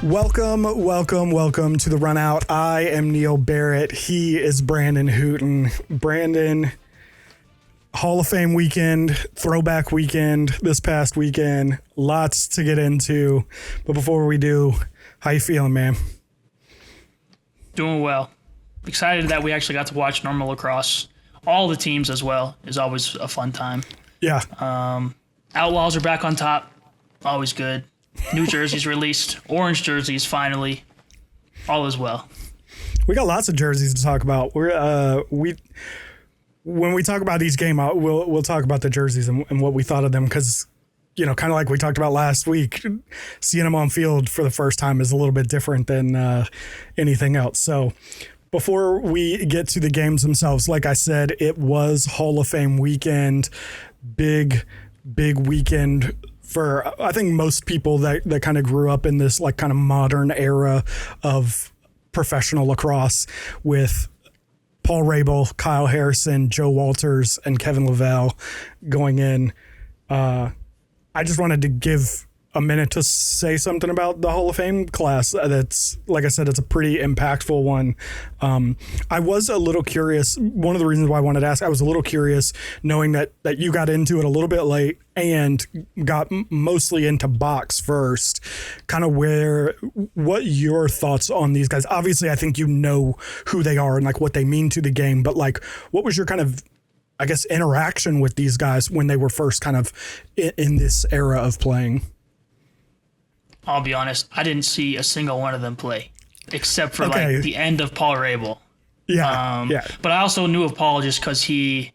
Welcome to the Run Out. I am Neil Barrett. He is Brandon Hooten. Brandon, Hall of Fame weekend, throwback weekend, this past weekend. Lots to get into. But before we do, how you feeling, man? Doing well. Excited that we actually got to watch normal lacrosse. All the teams as well is always a fun time. Yeah. Outlaws are back on top. Always good. New jerseys released. Orange jerseys finally. All is well. We got lots of jerseys to talk about. When we talk about each game, we'll talk about the jerseys and what we thought of them because, you know, kind of like we talked about last week, seeing them on field for the first time is a little bit different than anything else. So before we get to the games themselves, like I said, it was Hall of Fame weekend. Big weekend for, I think, most people that kind of grew up in this like kind of modern era of professional lacrosse with Paul Rabel, Kyle Harrison, Joe Walters, and Kevin Lavelle going in. I just wanted to give a minute to say something about the Hall of Fame class. That's, like I said, it's a pretty impactful one. I was a little curious. One of the reasons why I wanted to ask, I was a little curious knowing that you got into it a little bit late and got mostly into box first, kind of what your thoughts on these guys? Obviously, I think you know who they are and like what they mean to the game, but like, what was your kind of, I guess, interaction with these guys when they were first kind of in this era of playing? I'll be honest, I didn't see a single one of them play, except for like the end of Paul Rabel. Yeah. But I also knew of Paul just because he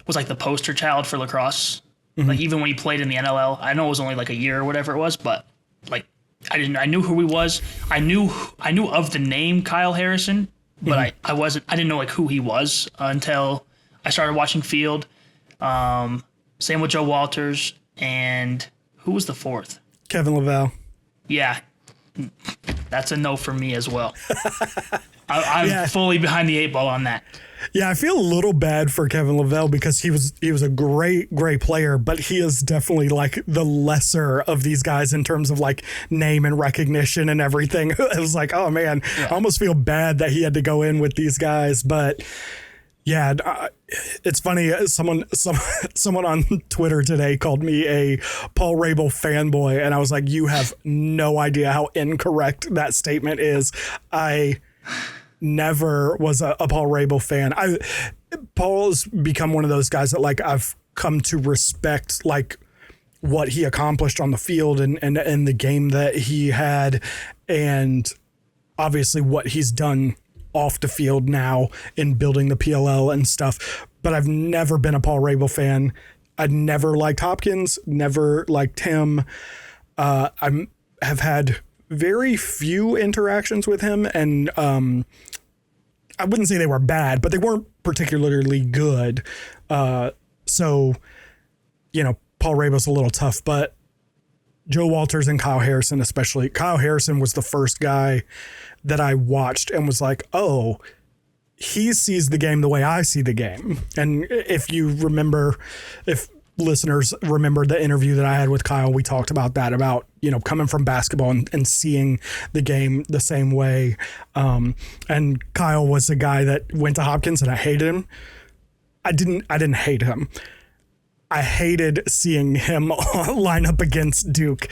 was like the poster child for lacrosse. Mm-hmm. Like even when he played in the NLL, I know it was only like a year or whatever it was, but like I knew who he was. I knew of the name Kyle Harrison, but mm-hmm. I didn't know like who he was until I started watching Field. Same with Joe Walters, and who was the fourth? Kevin Lavelle. Yeah, that's a no for me as well. I'm fully behind the eight ball on that. Yeah, I feel a little bad for Kevin Lavelle because he was a great player, but he is definitely like the lesser of these guys in terms of like name and recognition and everything. It was like, oh man, yeah. I almost feel bad that he had to go in with these guys, but yeah, it's funny. Someone on Twitter today called me a Paul Rabel fanboy, and I was like, "You have no idea how incorrect that statement is." I never was a Paul Rabel fan. Paul's become one of those guys that like I've come to respect, like what he accomplished on the field and the game that he had, and obviously what he's done off the field now in building the PLL and stuff. But I've never been a Paul Rabel fan. I'd never liked Hopkins, never liked him. I have had very few interactions with him, and I wouldn't say they were bad, but they weren't particularly good. So, you know, Paul Rabel's a little tough, but Joe Walters and Kyle Harrison, especially. Kyle Harrison was the first guy that I watched and was like, oh, he sees the game the way I see the game. And if listeners remember the interview that I had with Kyle, we talked about that, about, you know, coming from basketball and seeing the game the same way. And Kyle was a guy that went to Hopkins and I hated him. I didn't hate him. I hated seeing him line up against Duke.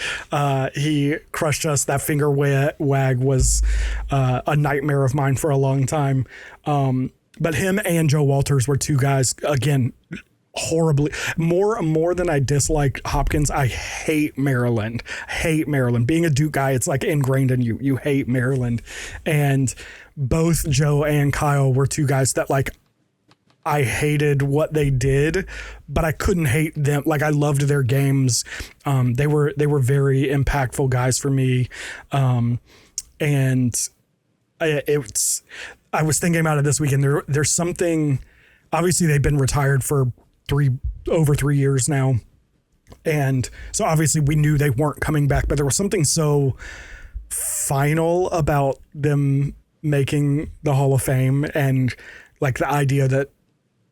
He crushed us. That finger wag was a nightmare of mine for a long time. But him and Joe Walters were two guys, again, horribly. More than I dislike Hopkins, I hate Maryland. Being a Duke guy, it's like ingrained in you. You hate Maryland. And both Joe and Kyle were two guys that like I hated what they did, but I couldn't hate them. Like I loved their games. They were very impactful guys for me. And I was thinking about it this weekend. There's something, obviously they've been retired for over 3 years now. And so obviously we knew they weren't coming back, but there was something so final about them making the Hall of Fame, and like the idea that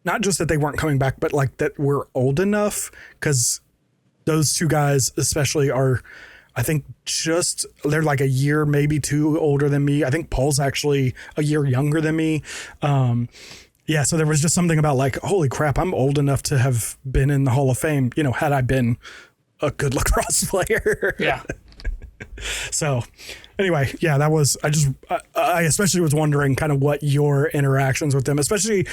not just that they weren't coming back, but like that we're old enough, because those two guys especially are, I think they're like a year, maybe two older than me. I think Paul's actually a year younger than me. Yeah, so there was just something about like, holy crap, I'm old enough to have been in the Hall of Fame, had I been a good lacrosse player. Yeah. So anyway, yeah, that was, I especially was wondering kind of what your interactions with them, especially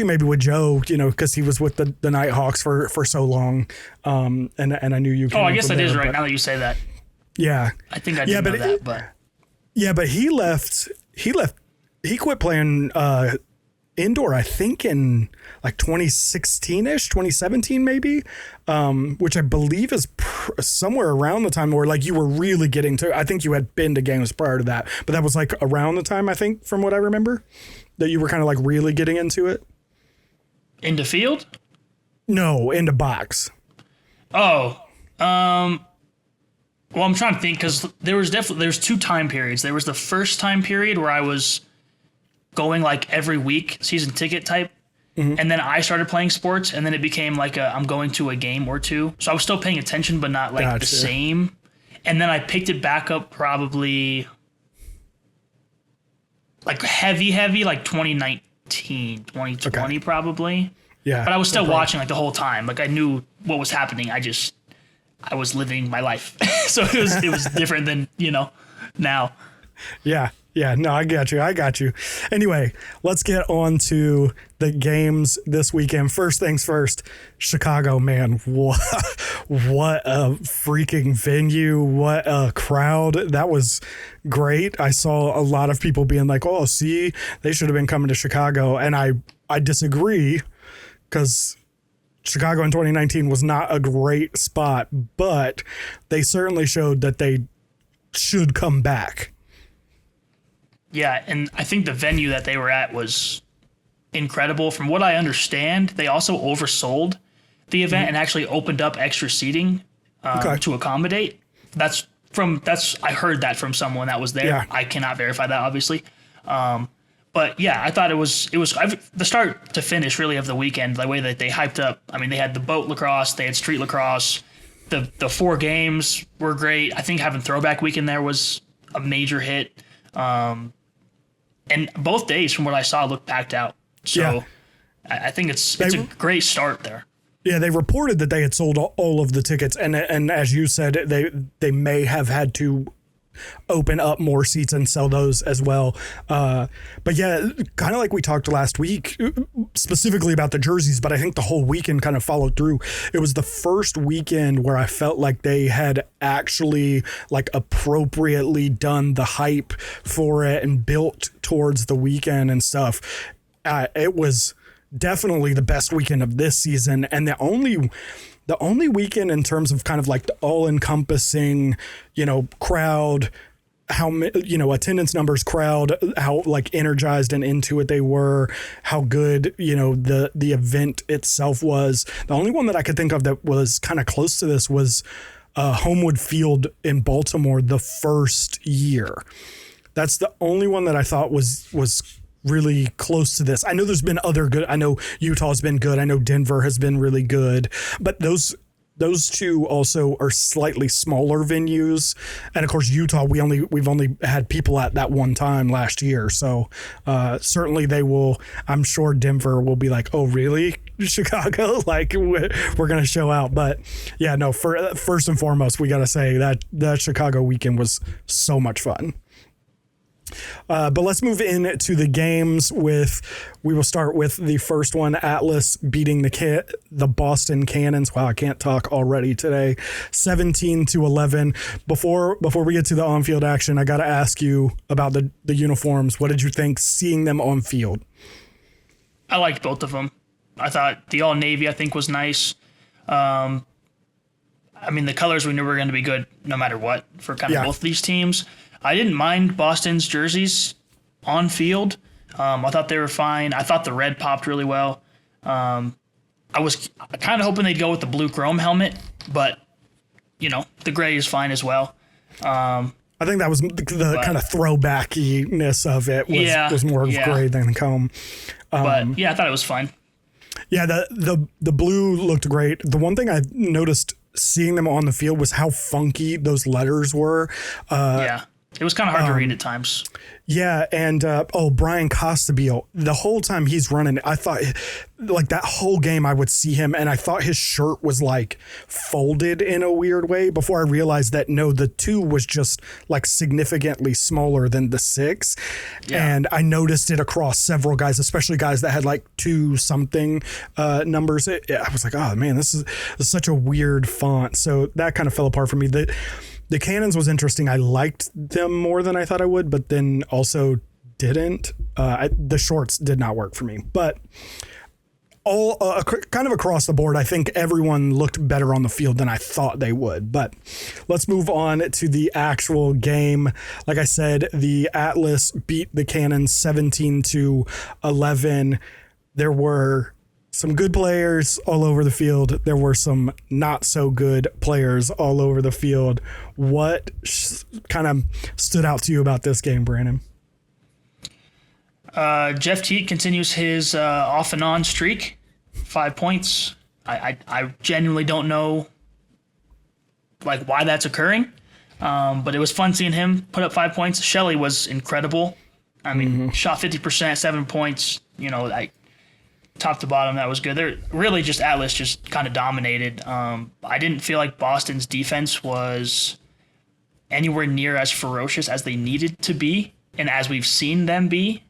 maybe with Joe, because he was with the Nighthawks for so long. And I knew you. Oh, I guess that is right now that you say that. Yeah. I think I did know that, but. Yeah, but he quit playing, indoor, I think in like 2016-ish, 2017 maybe, which I believe is somewhere around the time where like you were really getting to, I think you had been to games prior to that, but that was like around the time, I think, from what I remember, that you were kind of like really getting into it. Into field? No, into box. Oh, well, I'm trying to think because there's two time periods. There was the first time period where I was going like every week, season ticket type. Mm-hmm. And then I started playing sports, and then it became like I'm going to a game or two. So I was still paying attention, but not like the same. And then I picked it back up probably like heavy, like 2019, 2020 probably. Yeah. But I was still watching like the whole time. Like I knew what was happening. I was living my life. So it was different than, now. Yeah. Yeah, no, I got you. Anyway, let's get on to the games this weekend. First things first, Chicago, man, what a freaking venue. What a crowd. That was great. I saw a lot of people being like, oh, see, they should have been coming to Chicago. And I disagree, because Chicago in 2019 was not a great spot, but they certainly showed that they should come back. Yeah, and I think the venue that they were at was incredible. From what I understand, they also oversold the event and actually opened up extra seating to accommodate. I heard that from someone that was there. Yeah. I cannot verify that, obviously. But yeah, I thought it was the start to finish really of the weekend. The way that they hyped up. I mean, they had the boat lacrosse, they had street lacrosse. The 4 games were great. I think having throwback weekend there was a major hit. And both days, from what I saw, looked packed out. So yeah. I think it's a great start there. Yeah, they reported that they had sold all of the tickets, and as you said, they may have had to open up more seats and sell those as well. But yeah, kind of like we talked last week, specifically about the jerseys, but I think the whole weekend kind of followed through. It was the first weekend where I felt like they had actually like appropriately done the hype for it and built towards the weekend and stuff. It was definitely the best weekend of this season, and the only weekend in terms of kind of like the all-encompassing, crowd, how, attendance numbers, crowd, how like energized and into it they were, how good, the event itself was. The only one that I could think of that was kind of close to this was Homewood Field in Baltimore the first year. That's the only one that I thought was really close to this. I know there's been other good. I know Utah's been good. I know Denver has been really good, but those two also are slightly smaller venues. And of course, Utah, we've only had people at that one time last year. So certainly they will, I'm sure Denver will be like, oh, really? Chicago? Like we're going to show out. But yeah, no, first and foremost, we got to say that Chicago weekend was so much fun. But let's move into the games. We will start with the first one, Atlas beating the Boston Cannons. Wow, I can't talk already today. 17-11. Before we get to the on-field action, I got to ask you about the uniforms. What did you think seeing them on field? I liked both of them. I thought the all-navy, I think, was nice. I mean, the colors we knew were going to be good no matter what for kind of both of these teams. I didn't mind Boston's jerseys on field. I thought they were fine. I thought the red popped really well. I was kind of hoping they'd go with the blue chrome helmet, but, the gray is fine as well. I think that was the kind of throwbackiness of it was more of gray than chrome. But, I thought it was fun. Yeah, the blue looked great. The one thing I noticed seeing them on the field was how funky those letters were. Yeah. It was kind of hard to read at times. Yeah, and Brian Costabile, the whole time he's running, I thought, like, that whole game I would see him, and I thought his shirt was, like, folded in a weird way before I realized that, no, the 2 was just, like, significantly smaller than the 6. Yeah. And I noticed it across several guys, especially guys that had, like, 2-something numbers. I was like, oh, man, this is such a weird font. So that kind of fell apart for me. The Cannons was interesting. I liked them more than I thought I would, but then also didn't. The shorts did not work for me. But all kind of across the board, I think everyone looked better on the field than I thought they would. But let's move on to the actual game. Like I said, the Atlas beat the Cannons 17-11. There were some good players all over the field. There were some not so good players all over the field. What kind of stood out to you about this game, Brandon? Jeff Teague continues his off and on streak, 5 points. I genuinely don't know like why that's occurring, but it was fun seeing him put up 5 points. Shelley was incredible. I mean, shot 50%, 7 points. You know, top to bottom, that was good. They're really just Atlas just kind of dominated. I didn't feel like Boston's defense was anywhere near as ferocious as they needed to be, and as we've seen them be.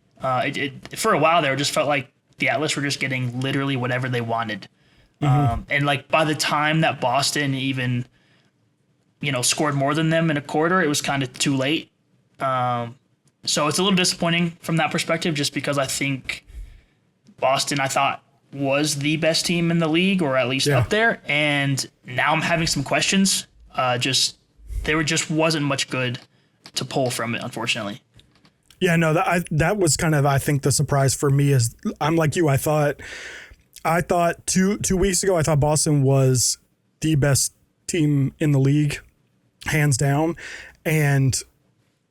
For a while there, it just felt like the Atlas were just getting literally whatever they wanted. And like by the time that Boston even, scored more than them in a quarter, it was kind of too late. So it's a little disappointing from that perspective, just because I think Boston, I thought, was the best team in the league, or at least up there. And now I'm having some questions. There just wasn't much good to pull from it, unfortunately. Yeah, no, that was kind of, I think, the surprise for me. Is I'm like you. I thought 2 weeks ago, I thought Boston was the best team in the league, hands down. And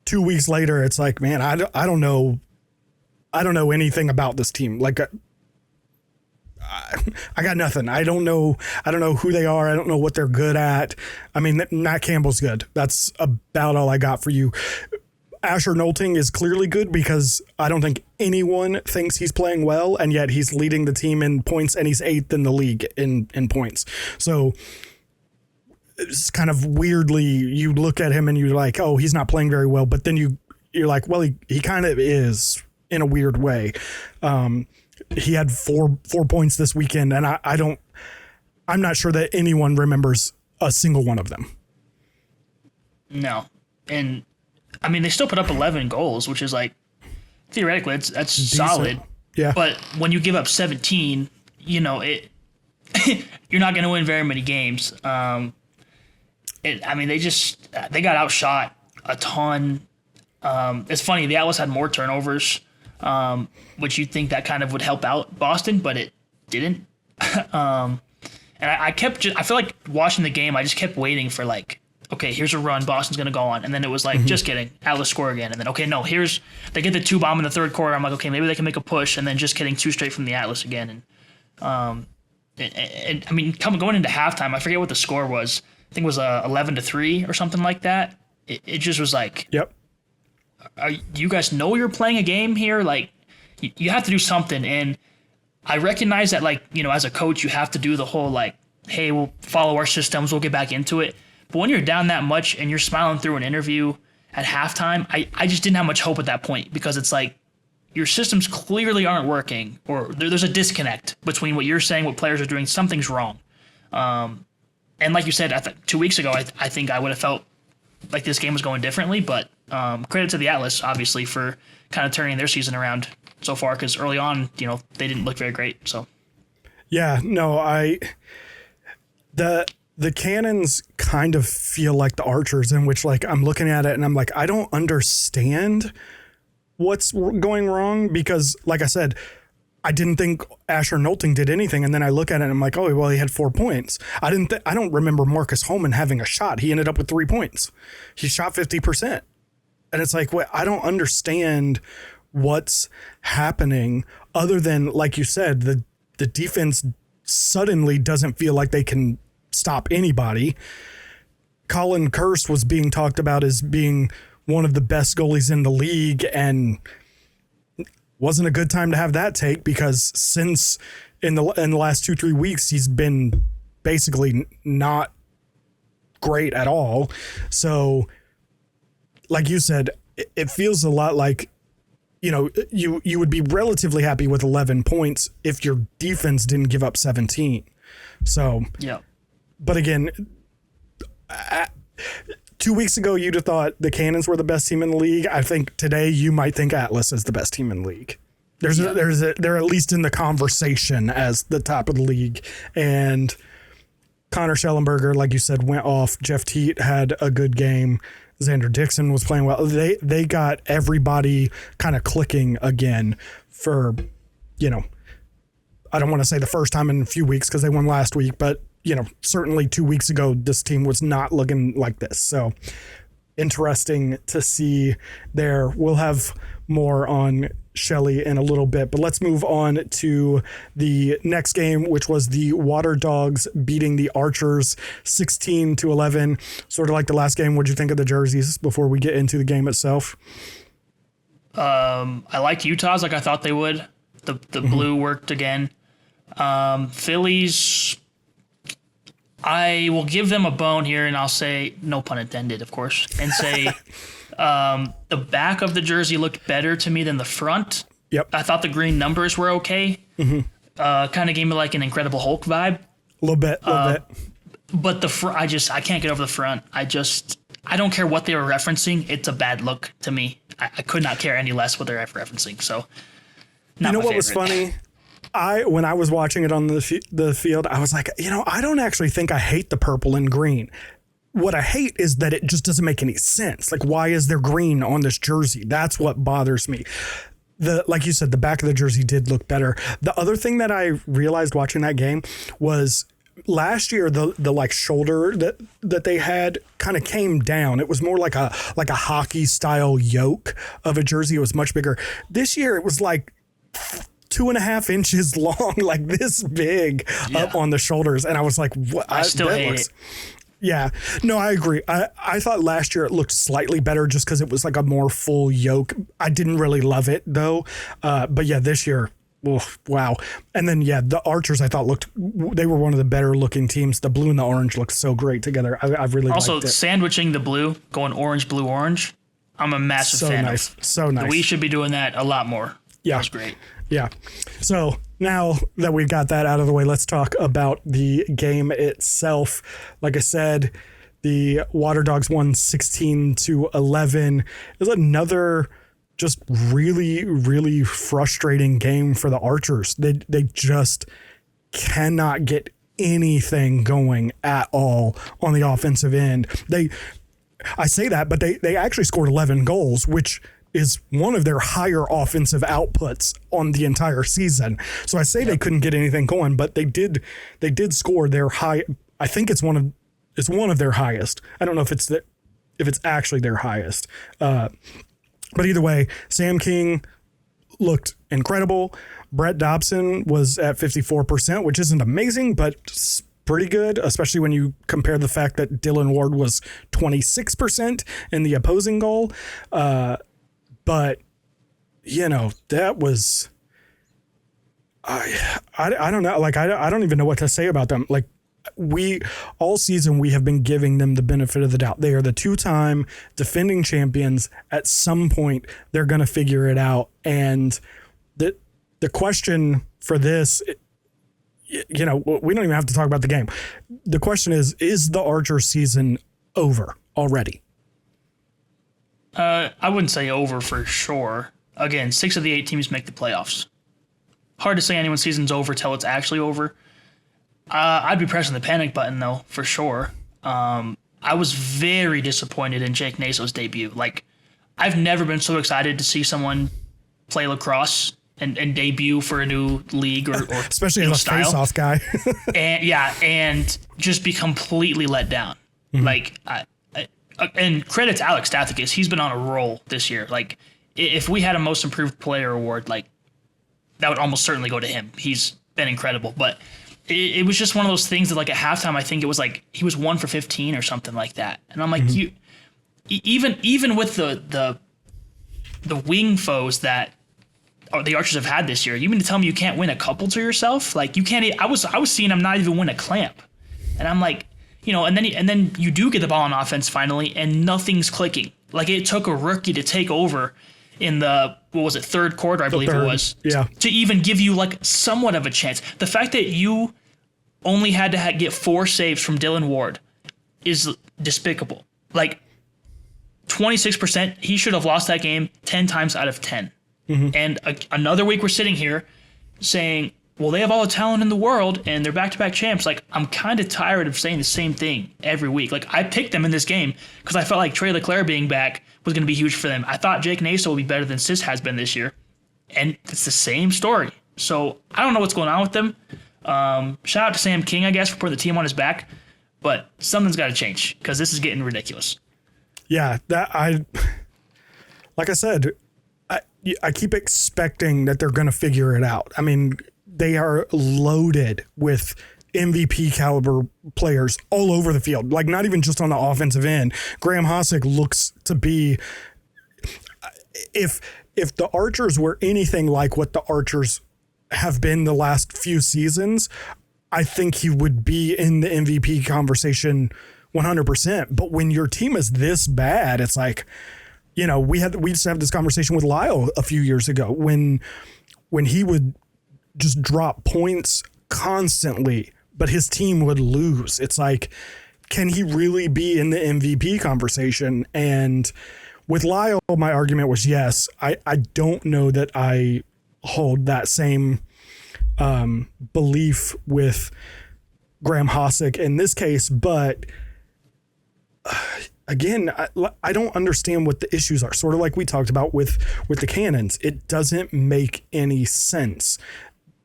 2 weeks later, it's like, man, I don't know anything about this team. Like, I got nothing. I don't know who they are. I don't know what they're good at. I mean, Matt Campbell's good. That's about all I got for you. Asher Nolting is clearly good, because I don't think anyone thinks he's playing well, and yet he's leading the team in points, and he's 8th in the league in points. So it's kind of weirdly, you look at him and you're like, oh, he's not playing very well. But then you're like, well, he kind of is in a weird way. He had four points this weekend, and I'm not sure that anyone remembers a single one of them. No. And I mean, they still put up 11 goals, which is like, theoretically, that's decent. Solid. Yeah. But when you give up 17, you're not going to win very many games. They got outshot a ton. It's funny, the Atlas had more turnovers, which you'd think that kind of would help out Boston, but it didn't. And I feel like watching the game, I just kept waiting for like, okay, here's a run, Boston's going to go on. And then it was like, just kidding, Atlas score again. And then, okay, no, they get the 2 bomb in the third quarter. I'm like, okay, maybe they can make a push. And then just kidding, 2 straight from the Atlas again. And I mean, going into halftime, I forget what the score was. I think it was 11-3 or something like that. It just was like, yep. You guys know you're playing a game here? Like, you have to do something. And I recognize that, like, as a coach, you have to do the whole, like, hey, we'll follow our systems, we'll get back into it. But when you're down that much and you're smiling through an interview at halftime, I just didn't have much hope at that point, because it's like your systems clearly aren't working, or there's a disconnect between what you're saying, what players are doing. Something's wrong. And like you said, 2 weeks ago, I think I would have felt like this game was going differently. But credit to the Atlas, obviously, for kind of turning their season around so far, because early on, they didn't look very great. So, yeah, no, The Cannons kind of feel like the Archers, in which, like, I'm looking at it and I'm like, I don't understand what's going wrong, because, like I said, I didn't think Asher Nolting did anything, and then I look at it and I'm like, oh, well, he had 4 points. I don't remember Marcus Holman having a shot. He ended up with 3 points. He shot 50%. And it's like, well, I don't understand what's happening, other than, like you said, the defense suddenly doesn't feel like they can stop anybody. Colin Kirst was being talked about as being one of the best goalies in the league, and wasn't a good time to have that take, because since in the last 2-3 weeks, he's been basically not great at all. So like you said, it feels a lot like, you know, you would be relatively happy with 11 points if your defense didn't give up 17. So, yeah. But again, 2 weeks ago, you'd have thought the Cannons were the best team in the league. I think today you might think Atlas is the best team in the league. They're at least in the conversation as the top of the league. And Connor Schellenberger, like you said, went off. Jeff Teat had a good game. Xander Dixon was playing well. They got everybody kind of clicking again for, you know, I don't want to say the first time in a few weeks because they won last week, but, you know, certainly 2 weeks ago, this team was not looking like this. So interesting to see there. We'll have more on Shelly in a little bit, but let's move on to the next game, which was the Water Dogs beating the Archers 16-11. Sort of like the last game. What'd you think of the jerseys before we get into the game itself? I liked Utah's like I thought they would. The blue worked again. Phillies, I will give them a bone here, and I'll say, no pun intended, of course, and say the back of the jersey looked better to me than the front. Yep. I thought the green numbers were okay. Kind of gave me like an Incredible Hulk vibe. A little bit. But the front, I can't get over the front. I don't care what they were referencing. It's a bad look to me. I could not care any less what they're referencing. So, you know what was funny? When I was watching it on the field, I was like, you know, I don't actually think I hate the purple and green. What I hate is that it just doesn't make any sense. Like, why is there green on this jersey? That's what bothers me. Like you said, the back of the jersey did look better. The other thing that I realized watching that game was last year, the like shoulder that they had kind of came down. It was more like a hockey style yoke of a jersey. It was much bigger. This year, it was like 2.5 inches long, like this big up on the shoulders. And I was like, what? I still hate it. Yeah, no, I agree. I thought last year it looked slightly better just because it was like a more full yoke. I didn't really love it though. But yeah, this year, wow. And then, yeah, the Archers I thought they were one of the better looking teams. The blue and the orange looked so great together. I really liked it. Also, sandwiching the blue, going orange, blue, orange. I'm a massive fan of. So nice. We should be doing that a lot more. Yeah. That's great. Yeah. So now that we've got that out of the way, let's talk about the game itself. Like I said, the Water Dogs won 16-11. It was another just really, really frustrating game for the Archers. They just cannot get anything going at all on the offensive end. I say that, but they actually scored 11 goals, which is one of their higher offensive outputs on the entire season. So I say they couldn't get anything going, but they did score their high. I think it's one of their highest. I don't know if it's actually their highest. But either way, Sam King looked incredible. Brett Dobson was at 54%, which isn't amazing, but pretty good, especially when you compare the fact that Dylan Ward was 26% in the opposing goal. But, you know, that was, I don't know. Like, I don't even know what to say about them. Like, all season, we have been giving them the benefit of the doubt. They are the 2-time defending champions. At some point, they're going to figure it out. And the question for this, you know, we don't even have to talk about the game. The question is the Archer season over already? I wouldn't say over for sure. Again, 6 of the 8 teams make the playoffs. Hard to say anyone's season's over till it's actually over. I'd be pressing the panic button, though, for sure. I was very disappointed in Jake Naso's debut. Like, I've never been so excited to see someone play lacrosse and debut for a new league or especially as a face-off guy. and just be completely let down. Mm-hmm. Like, and credit to Alex Stathakis, he's been on a roll this year. Like, if we had a Most Improved Player award, like, that would almost certainly go to him. He's been incredible. But it was just one of those things that, like, at halftime, I think it was like he was 1 for 15 or something like that. And I'm like, even with the wing foes that the Archers have had this year, you mean to tell me you can't win a couple to yourself? Like, you can't. I was seeing him not even win a clamp, and I'm like, and then you do get the ball on offense finally, and nothing's clicking. Like, it took a rookie to take over in the, what was it, third quarter, I believe it was, to even give you like somewhat of a chance. The fact that you only had to get 4 saves from Dylan Ward is despicable. Like, 26%, he should have lost that game 10 times out of 10. And another week we're sitting here saying, well, they have all the talent in the world and they're back-to-back champs. Like, I'm kind of tired of saying the same thing every week. Like, I picked them in this game because I felt like Trey Leclerc being back was going to be huge for them. I thought Jake Naso would be better than Sis has been this year. And it's the same story. So I don't know what's going on with them. Shout out to Sam King, I guess, for putting the team on his back. But something's got to change because this is getting ridiculous. Yeah, like I said, I keep expecting that they're going to figure it out. I mean, they are loaded with MVP caliber players all over the field, like not even just on the offensive end. Graham Hossack looks to be, if the Archers were anything like what the Archers have been the last few seasons, I think he would be in the MVP conversation 100%. But when your team is this bad, it's like, we used to have this conversation with Lyle a few years ago when he would just drop points constantly, but his team would lose. It's like, can he really be in the MVP conversation? And with Lyle, my argument was yes. I don't know that I hold that same belief with Graham Hossack in this case, but again, I don't understand what the issues are. Sort of like we talked about with the Cannons. It doesn't make any sense.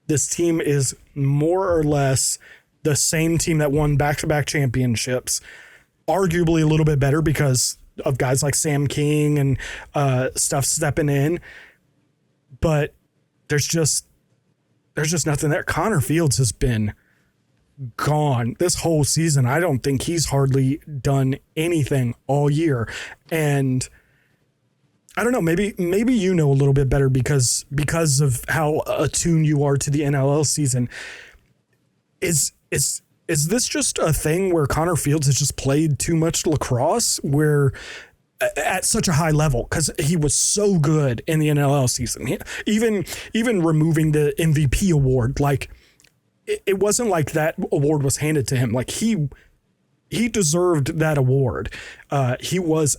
This team is more or less the same team that won back-to-back championships, arguably a little bit better because of guys like Sam King and stuff stepping in. But there's just nothing there. Connor Fields has been gone this whole season. I don't think he's hardly done anything all year. And I don't know, maybe you know a little bit better because of how attuned you are to the NLL season. Is this just a thing where Connor Fields has just played too much lacrosse where at such a high level, because he was so good in the NLL season, even removing the MVP award, like it wasn't like that award was handed to him. Like he deserved that award. He was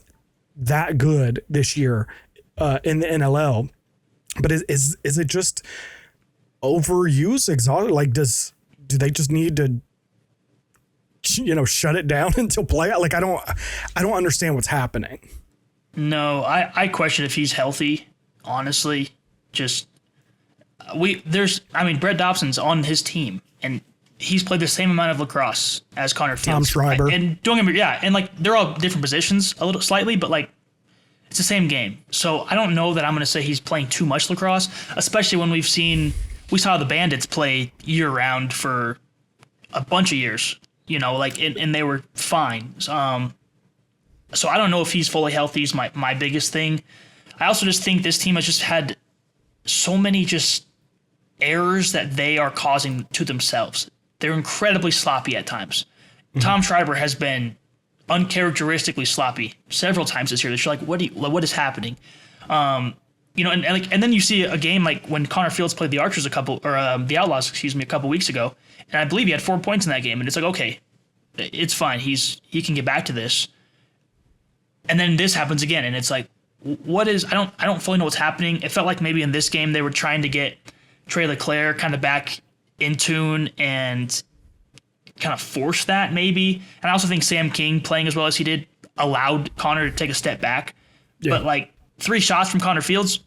that good this year in the NLL, but is it just overuse, exhausted? Like do they just need to shut it down until play? Like I don't understand what's happening. No, I question if he's healthy, honestly. Brett Dobson's on his team, and he's played the same amount of lacrosse as Connor Fields. Tom Schreiber. And don't get me, and like they're all different positions a little slightly, but like it's the same game. So I don't know that I'm going to say he's playing too much lacrosse, especially when we saw the Bandits play year round for a bunch of years, and they were fine. So I don't know if he's fully healthy is my biggest thing. I also just think this team has just had so many just errors that they are causing to themselves. They're incredibly sloppy at times. Mm-hmm. Tom Schreiber has been uncharacteristically sloppy several times this year. They're like, what is happening? And then you see a game like when Connor Fields played the Archers the Outlaws, a couple weeks ago, and I believe he had 4 points in that game. And it's like, okay, it's fine. He can get back to this. And then this happens again, and it's like, I don't fully know what's happening. It felt like maybe in this game they were trying to get Trey Leclerc kind of back in tune and kind of force that maybe. And I also think Sam King playing as well as he did allowed Connor to take a step back. Yeah. But like 3 shots from Connor Fields,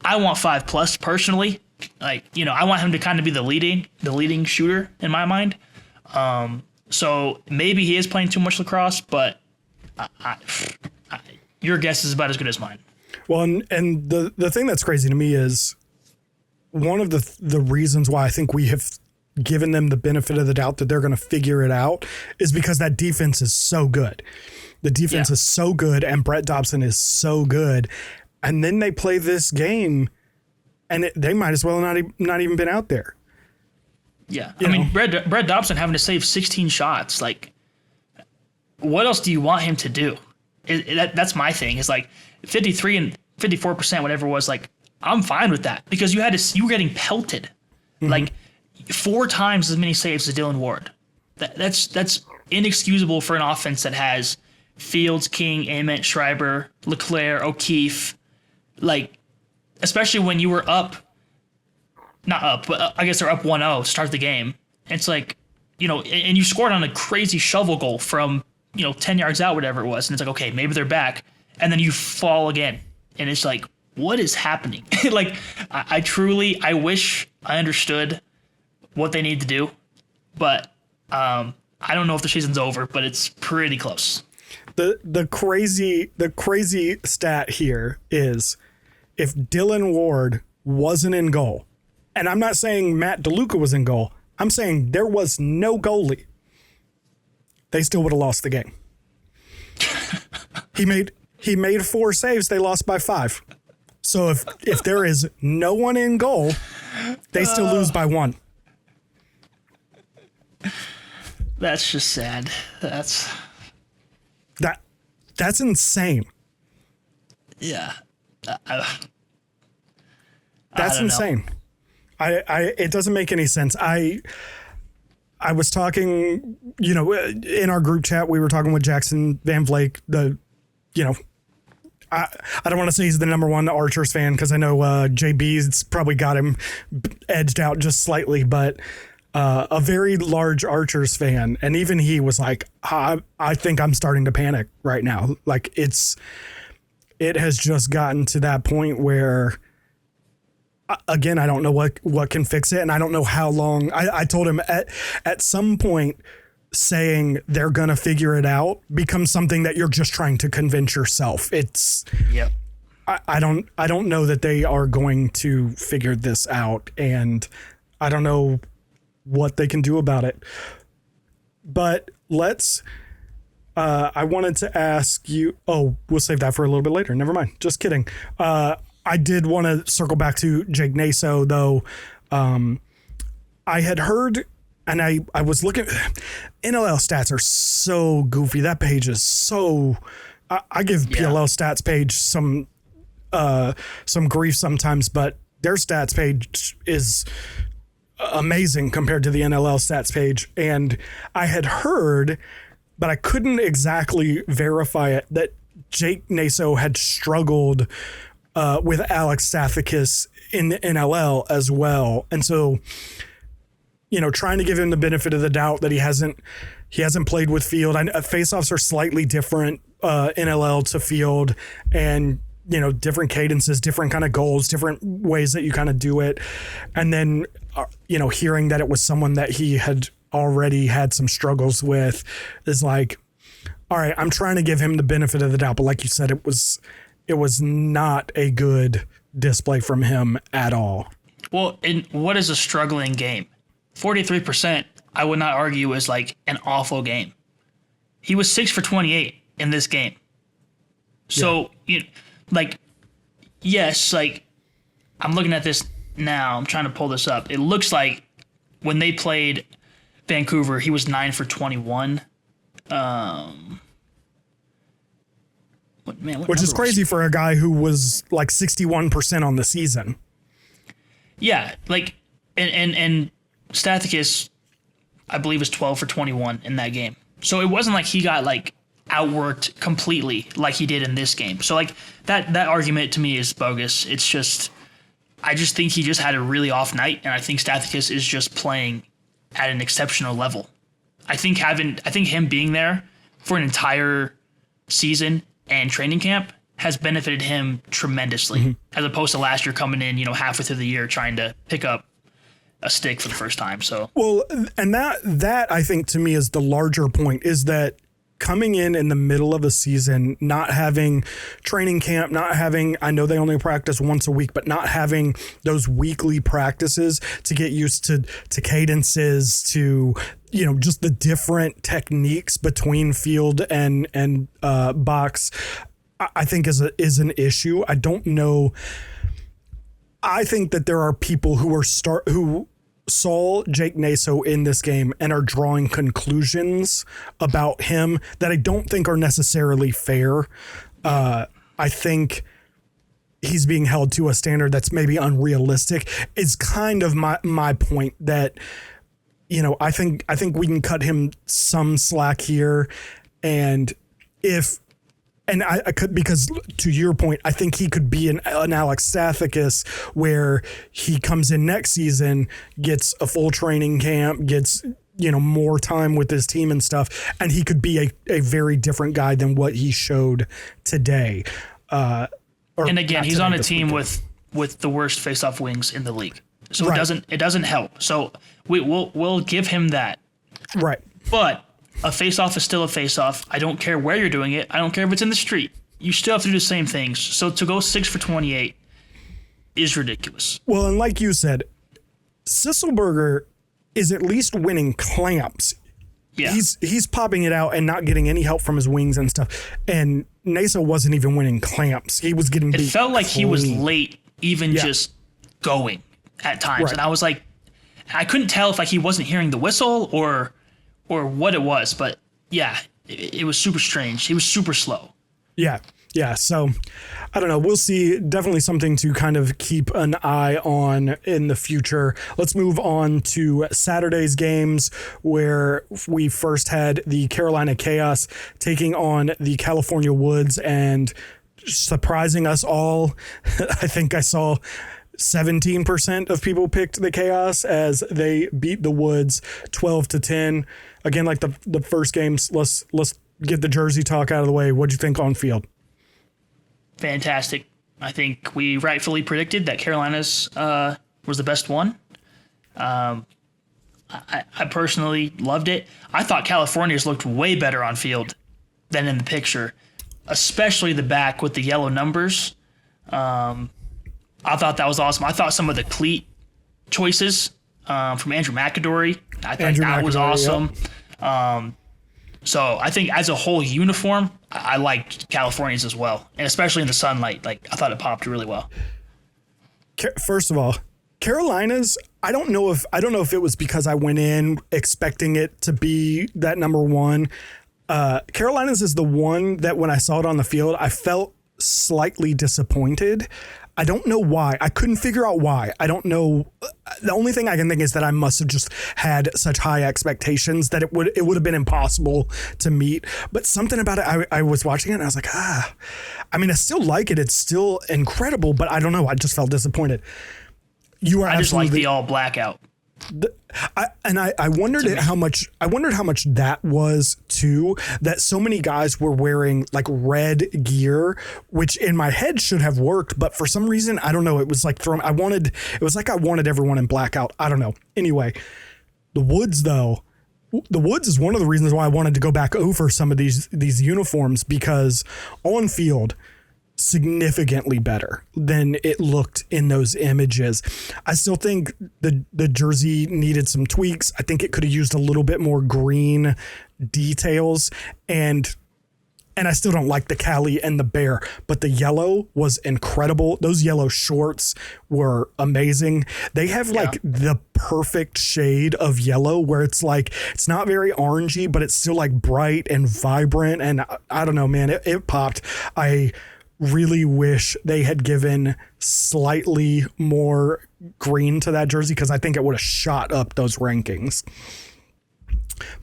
I want 5+ personally. Like, I want him to kind of be the leading shooter in my mind. So maybe he is playing too much lacrosse, but your guess is about as good as mine. Well, and the thing that's crazy to me is one of the reasons why I think we have given them the benefit of the doubt that they're going to figure it out is because that defense is so good. The defense is so good, and Brett Dobson is so good. And then they play this game, and they might as well not even been out there. Yeah. I mean, Brett Dobson having to save 16 shots. Like, what else do you want him to do? That's my thing. Is like 53 and 54%, whatever it was. Like, I'm fine with that because you were getting pelted, like 4 times as many saves as Dylan Ward. That's inexcusable for an offense that has Fields, King, Ament, Schreiber, LeClaire, O'Keefe. Like, especially when you were up, not up, but I guess they're up 1-0 to start the game. It's like, and you scored on a crazy shovel goal from 10 yards out, whatever it was. And it's like, okay, maybe they're back. And then you fall again. And it's like, what is happening? Like, I wish I understood what they need to do. But I don't know if the season's over, but it's pretty close. The crazy stat here is if Dylan Ward wasn't in goal, and I'm not saying Matt DeLuca was in goal, I'm saying there was no goalie, they still would have lost the game. He made 4 saves, they lost by 5. So if there is no one in goal, they still lose by 1. That's just sad. That's insane. Yeah. That's insane. It doesn't make any sense. I was talking, in our group chat, we were talking with Jackson Van Vleck, I don't want to say he's the number 1 Archers fan because I know JB's probably got him edged out just slightly, but a very large Archers fan. And even he was like, I think I'm starting to panic right now. Like it has just gotten to that point where, again, I don't know what can fix it. And I don't know how long. I told him at some point saying they're going to figure it out becomes something that you're just trying to convince yourself. Yep. I don't know that they are going to figure this out, and I don't know what they can do about it. But I wanted to ask you, we'll save that for a little bit later. Never mind. Just kidding. I did want to circle back to Jake Naso though. I had heard, and I was looking, NLL stats are so goofy. That page is so, I give PLL stats page some grief sometimes, but their stats page is amazing compared to the NLL stats page. And I had heard, but I couldn't exactly verify it, that Jake Naso had struggled with Alex Stathakis in the NLL as well. And so, trying to give him the benefit of the doubt that he hasn't played with Field. Faceoffs are slightly different, NLL to Field, and different cadences, different kind of goals, different ways that you kind of do it. And then, hearing that it was someone that he had already had some struggles with is like, all right, I'm trying to give him the benefit of the doubt. But like you said, it was not a good display from him at all. Well, and what is a struggling game? 43%, I would not argue, is like an awful game. He was 6 for 28 in this game. So, yes, like, I'm looking at this now. I'm trying to pull this up. It looks like when they played Vancouver, he was 9 for 21. Which is crazy for a guy who was like 61% on the season. Yeah, like, and Stathakis, I believe, was 12 for 21 in that game. So it wasn't like he got like outworked completely like he did in this game. So like that argument to me is bogus. It's just, I just think he just had a really off night, and I think Stathakis is just playing at an exceptional level. I think him being there for an entire season and training camp has benefited him tremendously, as opposed to last year coming in, halfway through the year trying to pick up a stick for the first time. So well, and that I think to me is the larger point, is that coming in the middle of a season, not having training camp, I know they only practice once a week, but not having those weekly practices to get used to cadences, to, just the different techniques between field and box, I think is an issue. I don't know. I think that there are people who saw Jake Naso in this game and are drawing conclusions about him that I don't think are necessarily fair. I think he's being held to a standard that's maybe unrealistic. Is kind of my point that, I think we can cut him some slack here. And I could, because to your point, I think he could be an Alex Stathakis where he comes in next season, gets a full training camp, gets, more time with his team and stuff. And he could be a very different guy than what he showed today. And again, he's on a team with the worst face-off wings in the league. So right. It doesn't help. So we'll give him that. Right. But a face-off is still a face-off. I don't care where you're doing it. I don't care if it's in the street. You still have to do the same things. So to go 6 for 28 is ridiculous. Well, and like you said, Schellenberger is at least winning clamps. Yeah. He's popping it out and not getting any help from his wings and stuff. And Naso wasn't even winning clamps. He was getting beat. It felt like he was late, even just going at times. Right. And I was like, I couldn't tell if he wasn't hearing the whistle or what it was, but yeah, it was super strange. He was super slow. Yeah. So I don't know. We'll see. Definitely something to kind of keep an eye on in the future. Let's move on to Saturday's games, where we first had the Carolina Chaos taking on the California Woods, and surprising us all, I think I saw 17% of people picked the Chaos as they beat the Woods 12-10. Again, like the first games, let's get the jersey talk out of the way. What'd you think on field? Fantastic. I think we rightfully predicted that Carolina's was the best one. I personally loved it. I thought California's looked way better on field than in the picture, especially the back with the yellow numbers. I thought that was awesome. I thought some of the cleat choices from Andrew McAdory, I thought that was awesome. Yep. So I think as a whole uniform, I liked California's as well, and especially in the sunlight. I thought it popped really well. First of all, Carolina's, I don't know if it was because I went in expecting it to be that number one. Carolina's is the one that when I saw it on the field, I felt slightly disappointed. I don't know why. I couldn't figure out why. I don't know. The only thing I can think is that I must have just had such high expectations that it would have been impossible to meet. But something about it, I was watching it and I was like, I mean, I still like it. It's still incredible, but I don't know. I just felt disappointed. I just like the all blackout. I wondered how much that was too, that so many guys were wearing like red gear, which in my head should have worked, but for some reason, I don't know, it was like I wanted everyone in blackout. I don't know. Anyway, the Woods is one of the reasons why I wanted to go back over some of these uniforms, because on field, significantly better than it looked in those images. I still think the jersey needed some tweaks. I think it could have used a little bit more green details, and I still don't like the Cali and the bear, but the yellow was incredible. Those yellow shorts were amazing. They have like the perfect shade of yellow where it's like, it's not very orangey, but it's still like bright and vibrant. And I don't know, man, it popped. I really wish they had given slightly more green to that jersey, because I think it would have shot up those rankings.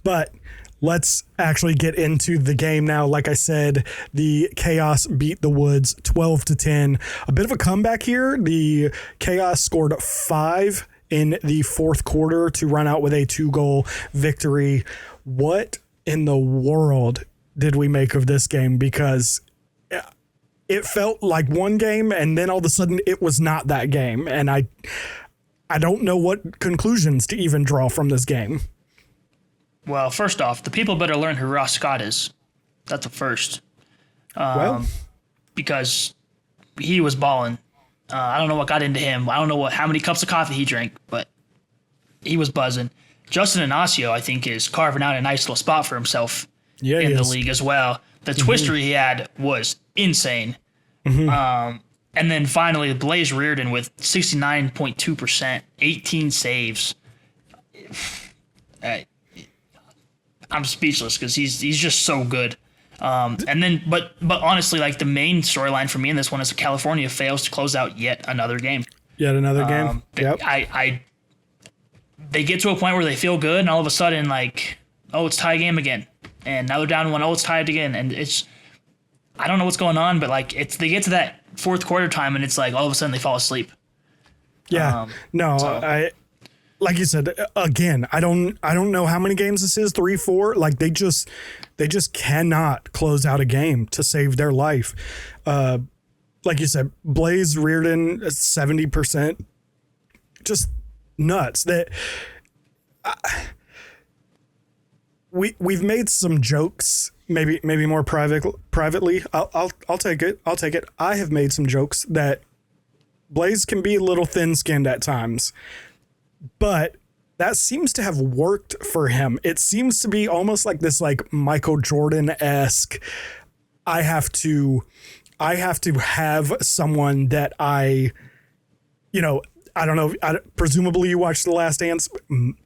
But let's actually get into the game now. Like I said, the Chaos beat the Woods 12-10. A bit of a comeback here. The Chaos scored 5 in the fourth quarter to run out with a 2-goal victory. What in the world did we make of this game? Because it felt like one game, and then all of a sudden it was not that game. And I don't know what conclusions to even draw from this game. Well, first off, the people better learn who Ross Scott is, That's a first. Well, Because he was balling. I don't know what got into him. I don't know how many cups of coffee he drank, but he was buzzing. Justin Inacio, I think, is carving out a nice little spot for himself in the league as well. The twister he had was insane. And then finally, Blaze Reardon with 69.2%, 18 saves. I'm speechless because he's just so good. And then, but honestly, like the main storyline for me in this one is California fails to close out yet another game. Yep. They get to a point where they feel good, and all of a sudden, like, oh, it's tie game again, and now they're down 1. Oh, it's tied again, and I don't know what's going on, but like they get to that fourth quarter time, and it's like all of a sudden they fall asleep. Yeah, like you said, again, I don't know how many games this is, 3, 4. Like they just cannot close out a game to save their life. Like you said, Blaze Reardon 70%, just nuts. That we've made some jokes, maybe more privately. I'll take it. I have made some jokes that Blaze can be a little thin-skinned at times, but that seems to have worked for him. It seems to be almost like this, like Michael Jordan-esque. I have to have someone that I don't know. Presumably you watched The Last Dance.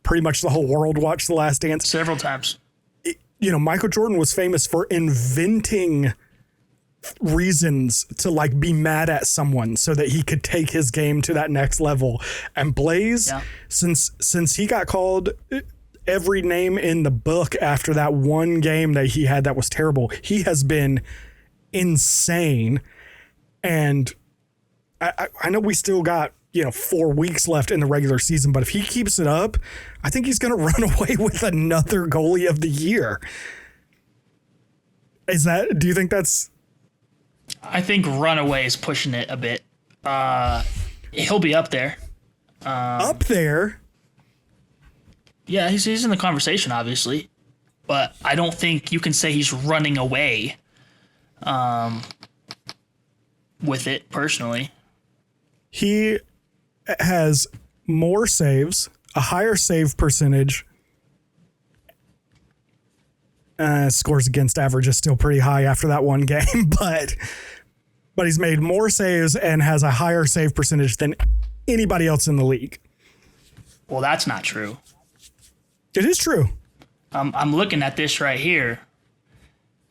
Pretty much the whole world watched The Last Dance. Several times. Michael Jordan was famous for inventing reasons to like be mad at someone so that he could take his game to that next level. And Blaze, since he got called every name in the book after that one game that he had that was terrible, he has been insane. And I know we still got 4 weeks left in the regular season, but if he keeps it up, I think he's going to run away with another goalie of the year. Do you think that's... I think runaway is pushing it a bit. He'll be up there. Up there? Yeah, he's in the conversation, obviously. But I don't think you can say he's running away with it, personally. He has more saves, a higher save percentage. Scores against average is still pretty high after that one game, but he's made more saves and has a higher save percentage than anybody else in the league. Well, that's not true. It is true. I'm looking at this right here.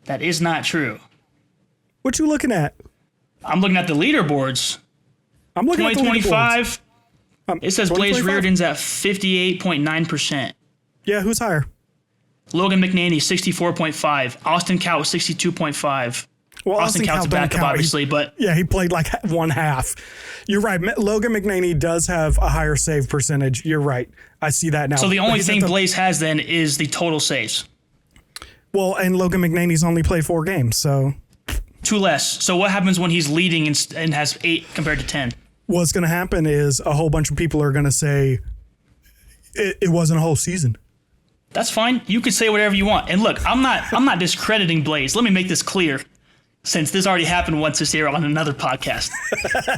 That is not true. What you looking at? I'm looking at the leaderboards. I'm looking at the leaderboards. 2025. It says Blaze Reardon's at 58.9%. Yeah, who's higher? Logan McNaney, 64.5. Austin Kaut, 62.5. Well, Austin Cout's backup, obviously, but... Yeah, he played like one half. You're right. Logan McNaney does have a higher save percentage. You're right. I see that now. So the only thing Blaze has then is the total saves. Well, and Logan McNaney's only played 4 games, so... 2 less. So what happens when he's leading and has 8 compared to 10? What's going to happen is a whole bunch of people are going to say it wasn't a whole season. That's fine. You can say whatever you want. And look, I'm not discrediting Blaze. Let me make this clear, since this already happened once this year on another podcast.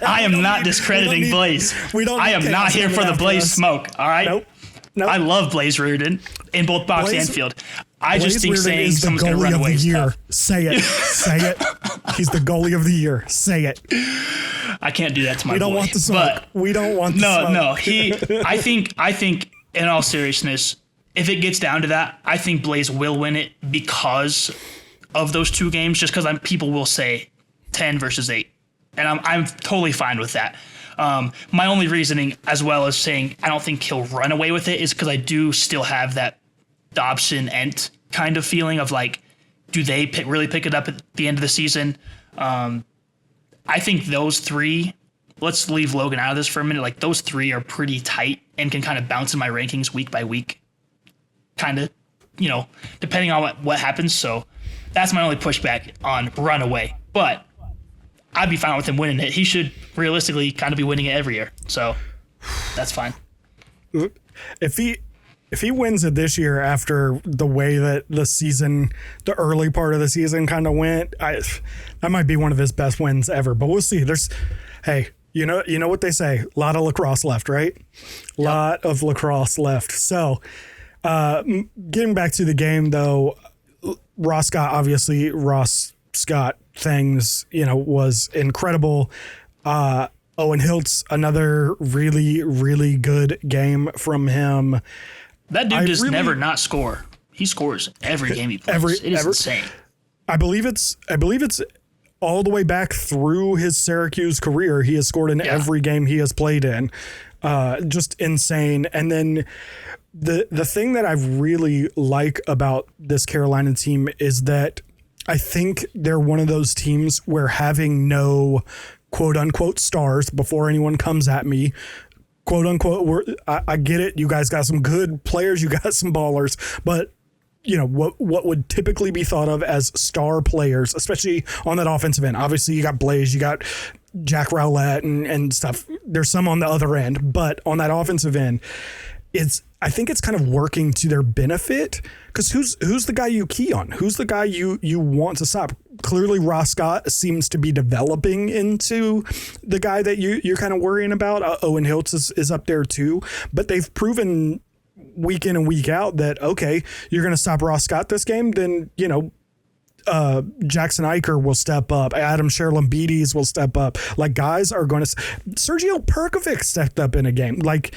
I am not discrediting Blaze. I am not here for the Blaze smoke. All right. Nope. I love Blaze Reardon in both box and field. I just think saying someone's going to run away is tough. Say it. Say it. He's the goalie of the year. Say it. I can't do that to my boy. We don't want the smoke. We don't want the smoke. No. I think in all seriousness, if it gets down to that, I think Blaze will win it because of those 2 games, just because people will say 10 versus 8. And I'm totally fine with that. My only reasoning, as well as saying I don't think he'll run away with it, is because I do still have that Dobson-Ent kind of feeling of like, do they really pick it up at the end of the season? I think those 3, let's leave Logan out of this for a minute. Like those 3 are pretty tight and can kind of bounce in my rankings week by week, kind of, depending on what happens. So that's my only pushback on runaway. But I'd be fine with him winning it. He should realistically kind of be winning it every year. So that's fine. If if he wins it this year after the way that the early part of the season kind of went, that might be one of his best wins ever. But we'll see. You know what they say, a lot of lacrosse left, right? A lot of lacrosse left. So getting back to the game though, Ross Scott things, was incredible. Owen Hiltz, another really, really good game from him. That dude does never not score. He scores every game he plays. It is insane. I believe it's all the way back through his Syracuse career. He has scored in every game he has played in. Just insane. And then the thing that I really like about this Carolina team is that I think they're one of those teams where having no quote unquote stars, before anyone comes at me, quote unquote, I get it. You guys got some good players. You got some ballers, but what would typically be thought of as star players, especially on that offensive end. Obviously you got Blaze, you got Jack Rowlett and stuff. There's some on the other end, but on that offensive end, I think it's kind of working to their benefit, because who's the guy you key on? Who's the guy you want to stop? Clearly, Ross Scott seems to be developing into the guy that you're kind of worrying about. Owen Hiltz is up there too, but they've proven week in and week out that, okay, you're going to stop Ross Scott this game, then, Jackson Iker will step up. Adam Sherlin-Beatties will step up. Like, guys are going to... Sergio Perkovic stepped up in a game. Like,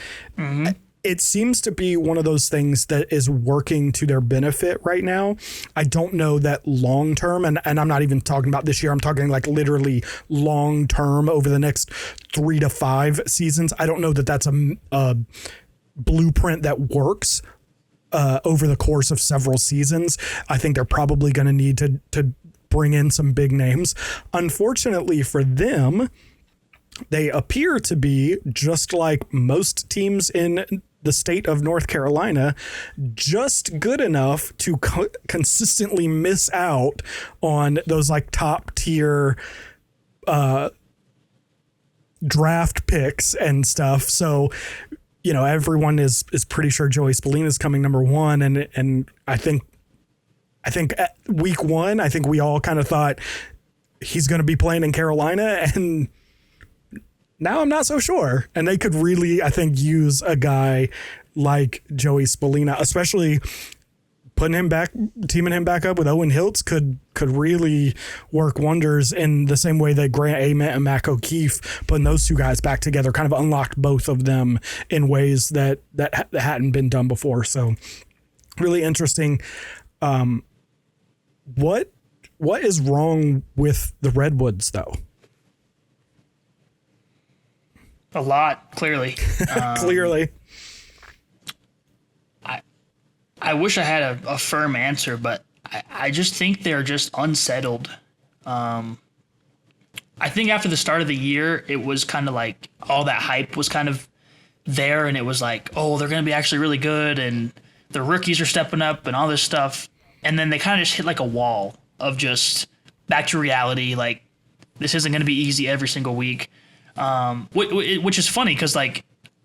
it seems to be one of those things that is working to their benefit right now. I don't know that long term, and I'm not even talking about this year. I'm talking like literally long term over the next 3 to 5 seasons. I don't know that that's a blueprint that works over the course of several seasons. I think they're probably going to need to bring in some big names. Unfortunately for them, they appear to be, just like most teams in the state of North Carolina, just good enough to consistently miss out on those like top tier draft picks and stuff. So, everyone is pretty sure Joey Spallina is coming number 1. And I think at week 1, I think we all kind of thought he's going to be playing in Carolina, and now I'm not so sure. And they could really, I think, use a guy like Joey Spallina, especially teaming him back up with Owen Hiltz could really work wonders, in the same way that Grant Ament and Mac O'Keefe, putting those two guys back together kind of unlocked both of them in ways that hadn't been done before. So really interesting. What is wrong with the Redwoods though? A lot, clearly. Clearly. I wish I had a firm answer, but I just think they're just unsettled. I think after the start of the year, it was kind of like all that hype was kind of there, and it was like, oh, they're going to be actually really good, and the rookies are stepping up and all this stuff. And then they kind of just hit like a wall of just back to reality. Like, this isn't going to be easy every single week. Which is funny because, like,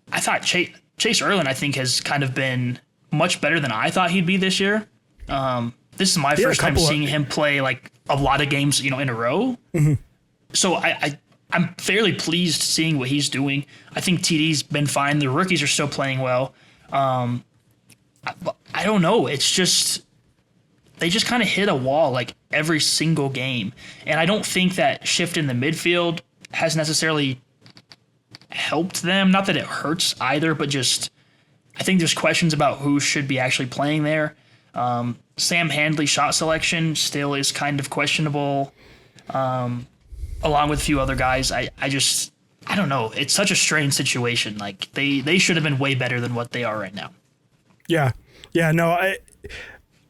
I thought Chase Erlin, I think, has kind of been much better than I thought he'd be this year. This is my first time seeing him play like a lot of games, in a row. Mm-hmm. So I'm fairly pleased seeing what he's doing. I think TD's been fine. The rookies are still playing well. I don't know. It's just they just kind of hit a wall like every single game, and I don't think that shift in the midfield has necessarily helped them. Not that it hurts either, but just I think there's questions about who should be actually playing there. Sam Handley's shot selection still is kind of questionable, along with a few other guys. I don't know. It's such a strange situation. Like they should have been way better than what they are right now. Yeah. No,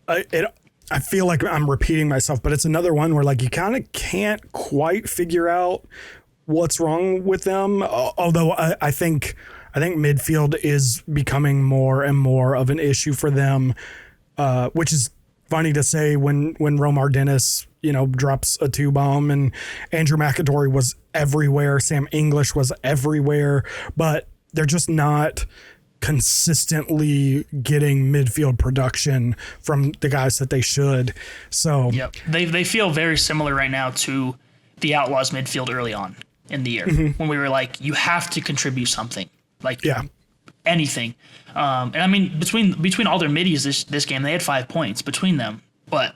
I feel like I'm repeating myself, but it's another one where like you kind of can't quite figure out what's wrong with them. Although I think midfield is becoming more and more of an issue for them, which is funny to say when Romar Dennis, drops a 2-bomb, and Andrew McAdory was everywhere. Sam English was everywhere, but they're just not consistently getting midfield production from the guys that they should. So yep, they feel very similar right now to the Outlaws midfield early on in the year when we were like, you have to contribute something, like anything. And I mean, between all their middies this game, they had 5 points between them, but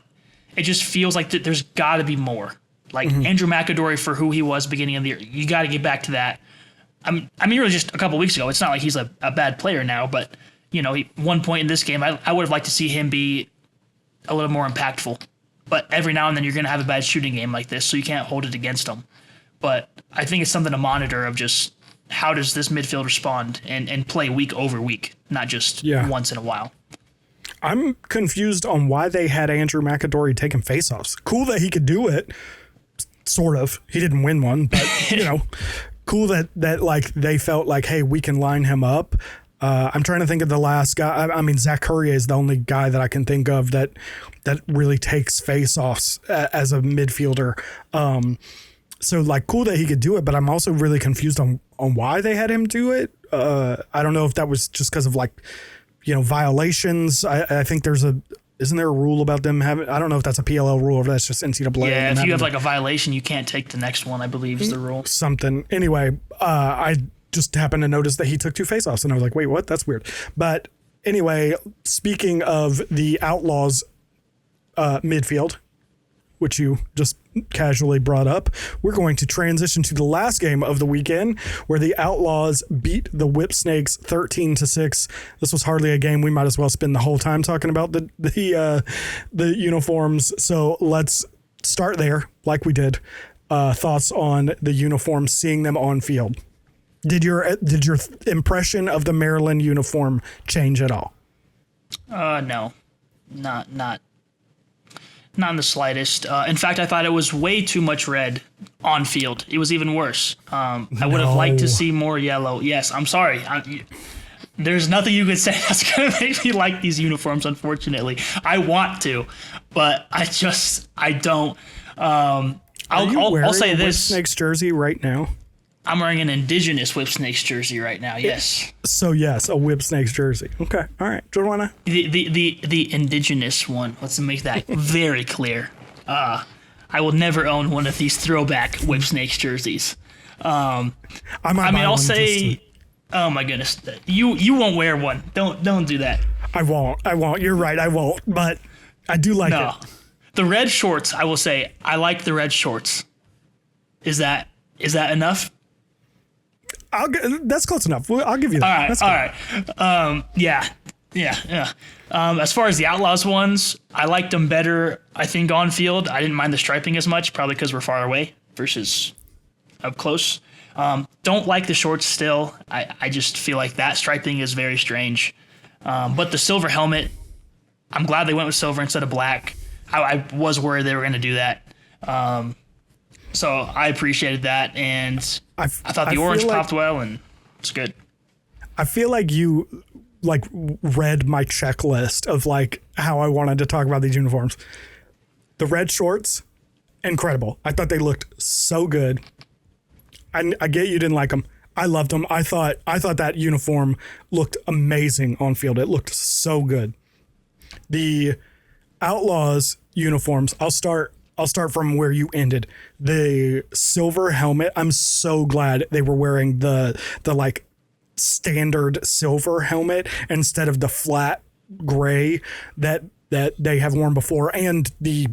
it just feels like there's got to be more. Like Andrew McAdory, for who he was beginning of the year, you got to get back to that. I mean, really just a couple weeks ago. It's not like he's a bad player now, but, you know, 1 point in this game, I would have liked to see him be a little more impactful. But every now and then you're going to have a bad shooting game like this, so you can't hold it against him. But I think it's something to monitor of just how does this midfield respond and play week over week, not just once in a while. I'm confused on why they had Andrew McAdory taking faceoffs. Cool that he could do it, sort of. He didn't win one, but, you know. Cool that like they felt like, hey, we can line him up. I'm trying to think of the last guy. I mean, Zach Courier is the only guy that I can think of that really takes face-offs as a midfielder. So like, cool that he could do it, but I'm also really confused on why they had him do it. I don't know if that was just because of like, you know, violations. I think isn't there a rule about them having? I don't know if that's a PLL rule or that's just NCAA. Yeah, if you have like a violation, you can't take the next one, I believe is the rule. Something. Anyway, I just happened to notice that he took 2 faceoffs, and I was like, wait, what? That's weird. But anyway, speaking of the Outlaws midfield, which you just casually brought up, we're going to transition to the last game of the weekend, where the Outlaws beat the Whipsnakes 13-6. This was hardly a game. We might as well spend the whole time talking about the uniforms. So let's start there, like we did. Thoughts on the uniforms, seeing them on field. Did your impression of the Maryland uniform change at all? No, not in the slightest. In fact, I thought it was way too much red on field. It was even worse. I would have liked to see more yellow. Yes, I'm sorry. There's nothing you could say that's going to make me like these uniforms, unfortunately. I want to, but I don't. I'll say this. Whipsnakes jersey right now? I'm wearing an Indigenous Whipsnakes jersey right now, yes. So, yes, a Whipsnakes jersey. Okay, all right. Joanna? The Indigenous one. Let's make that very clear. I will never own one of these throwback Whipsnakes jerseys. I'll say... Oh, my goodness. You won't wear one. Don't do that. I won't. You're right, I won't. But I do like it. The red shorts, I will say, I like the red shorts. Is that enough? That's close enough. I'll give you that. All right. Yeah. As far as the Outlaws ones, I liked them better, I think, on field. I didn't mind the striping as much, probably because we're far away versus up close. Don't like the shorts still. I just feel like that striping is very strange. But the silver helmet, I'm glad they went with silver instead of black. I was worried they were going to do that. So I appreciated that, and I thought the orange popped well, and it's good. I feel like you read my checklist of like how I wanted to talk about these uniforms. The red shorts, incredible. I thought they looked so good. I get you didn't like them. I loved them. I thought that uniform looked amazing on field. It looked so good. The Outlaws uniforms, I'll start from where you ended. The silver helmet, I'm so glad they were wearing the like standard silver helmet instead of the flat gray that they have worn before, and the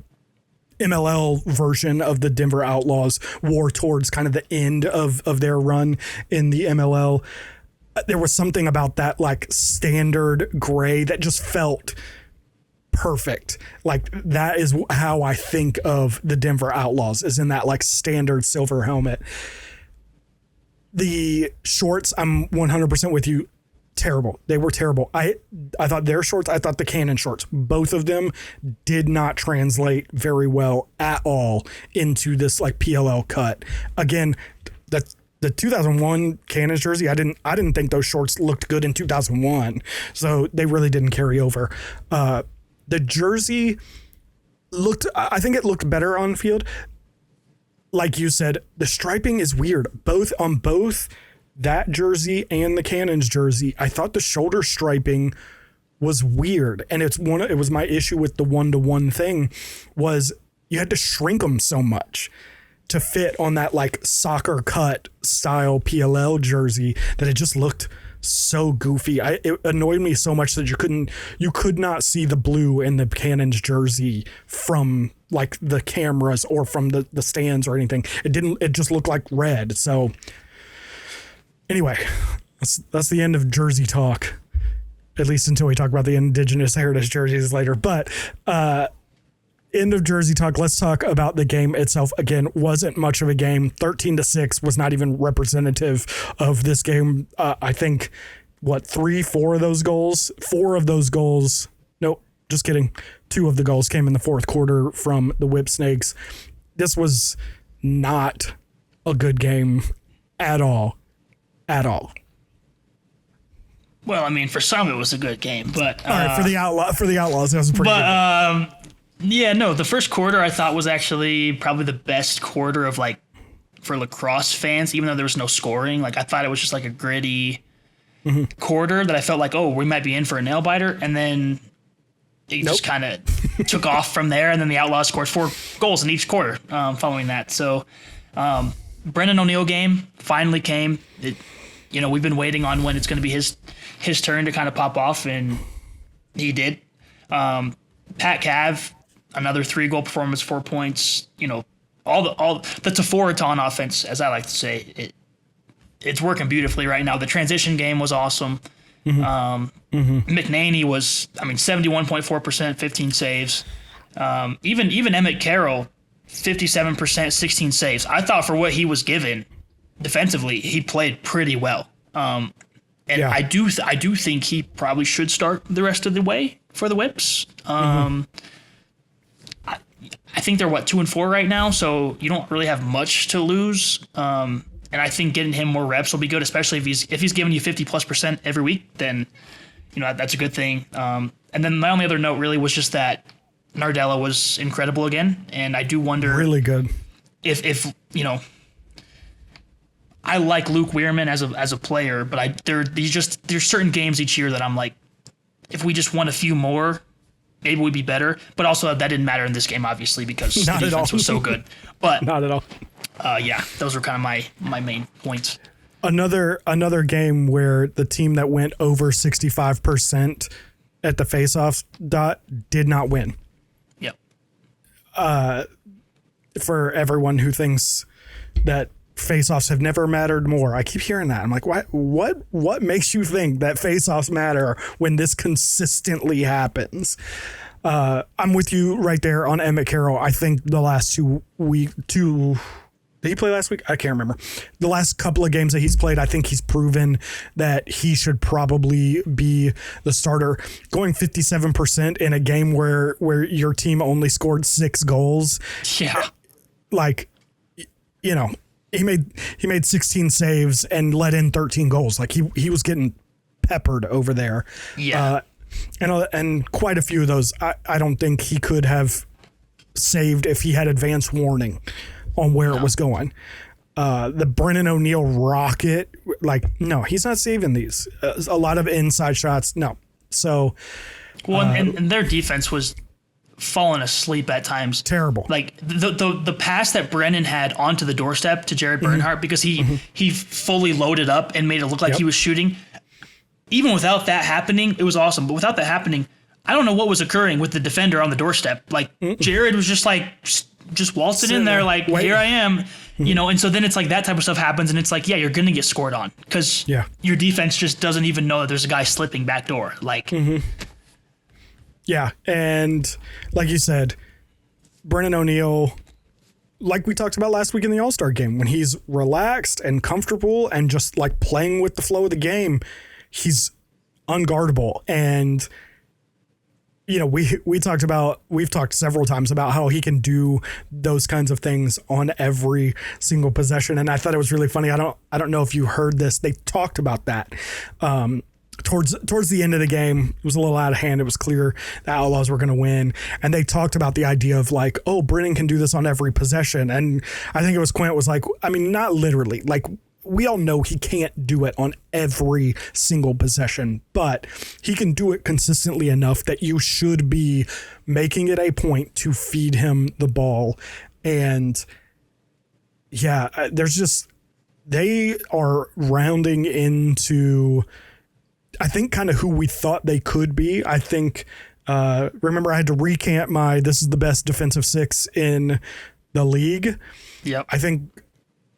MLL version of the Denver Outlaws wore towards kind of the end of their run in the MLL. There was something about that like standard gray that just felt perfect. Like that is how I think of the Denver Outlaws, is in that like standard silver helmet. The shorts, I'm 100% with you. Terrible. They were terrible. I thought their shorts, I thought the Cannon shorts, both of them did not translate very well at all into this like PLL cut. Again, the 2001 Cannon jersey, I didn't think those shorts looked good in 2001. So they really didn't carry over. The jersey I think it looked better on field. Like you said, the striping is weird. Both that jersey and the Cannons jersey, I thought the shoulder striping was weird. And it was my issue with the 1-to-1 thing was you had to shrink them so much to fit on that like soccer cut style PLL jersey that it just looked so goofy. It annoyed me so much that you could not see the blue in the Cannons jersey from like the cameras or from the stands or anything. It just looked like red. So anyway, that's the end of jersey talk, at least until we talk about the Indigenous Heritage jerseys later. But end of jersey talk. Let's talk about the game itself. Again, wasn't much of a game. 13-6 was not even representative of this game. I think, 4 of those goals. Nope, just kidding. 2 of the goals came in the fourth quarter from the Whip Snakes. This was not a good game at all. At all. Well, I mean, for some it was a good game, but all right, for the Outlaws, that was a pretty good game. Yeah, no, the first quarter I thought was actually probably the best quarter of like for lacrosse fans, even though there was no scoring. Like I thought it was just like a gritty quarter that I felt like, oh, we might be in for a nail biter, and then it just kind of took off from there, and then the Outlaws scored 4 goals in each quarter following that. So Brennan O'Neill game finally came. We've been waiting on when it's going to be his turn to kind of pop off, and he did. Pat Cav, another 3-goal performance, 4 points. All the Taforiton offense, as I like to say, it's working beautifully right now. The transition game was awesome. McNaney was, 71.4%, 15 saves. Even Emmett Carroll, 57%, 16 saves. I thought for what he was given defensively, he played pretty well. I do think he probably should start the rest of the way for the Whips. I think they're 2-4 right now, so you don't really have much to lose. And I think getting him more reps will be good, especially if he's giving you 50+% every week. Then that's a good thing. And then my only other note really was just that Nardella was incredible again, and I do wonder really good if I like Luke Weirman as a player, but there's certain games each year that I'm like, if we just won a few more, maybe we'd be better. But also that didn't matter in this game, obviously, because the defense was so good. But not at all. Those were kind of my main points. Another game where the team that went over 65% at the faceoff dot did not win. Yep. For everyone who thinks that face-offs have never mattered more, I keep hearing that. I'm like, what makes you think that face-offs matter when this consistently happens? I'm with you right there on Emmett Carroll. I think the last 2 weeks, did he play last week? I can't remember. The last couple of games that he's played, I think he's proven that he should probably be the starter. Going 57% in a game where your team only scored 6 goals. Yeah. Like, he made 16 saves and let in 13 goals. Like he was getting peppered over there. Yeah. And quite a few of those, I don't think he could have saved if he had advance warning on where it was going. The Brennan O'Neill rocket, no, he's not saving these. A lot of inside shots, no. So, and their defense was falling asleep at times. Terrible. Like the pass that Brennan had onto the doorstep to Jared Bernhardt, because he fully loaded up and made it look like he was shooting. Even without that happening, it was awesome. But without that happening, I don't know what was occurring with the defender on the doorstep. Like Jared was just just waltzing in there like, here I am, and so then it's like that type of stuff happens, and it's like, yeah, you're going to get scored on because your defense just doesn't even know that there's a guy slipping back door. Like, yeah. And like you said, Brennan O'Neill, like we talked about last week in the All-Star game, when he's relaxed and comfortable and just like playing with the flow of the game, he's unguardable. And we've talked several times about how he can do those kinds of things on every single possession. And I thought it was really funny. I don't know if you heard this. They talked about that towards the end of the game. It was a little out of hand. It was clear the Outlaws were going to win. And they talked about the idea of like, oh, Brennan can do this on every possession. And I think it was Quint was like, I mean, not literally, like we all know he can't do it on every single possession, but he can do it consistently enough that you should be making it a point to feed him the ball. And yeah, they are rounding into, I think, kind of who we thought they could be. I think, remember I had to recant this is the best defensive six in the league. Yep.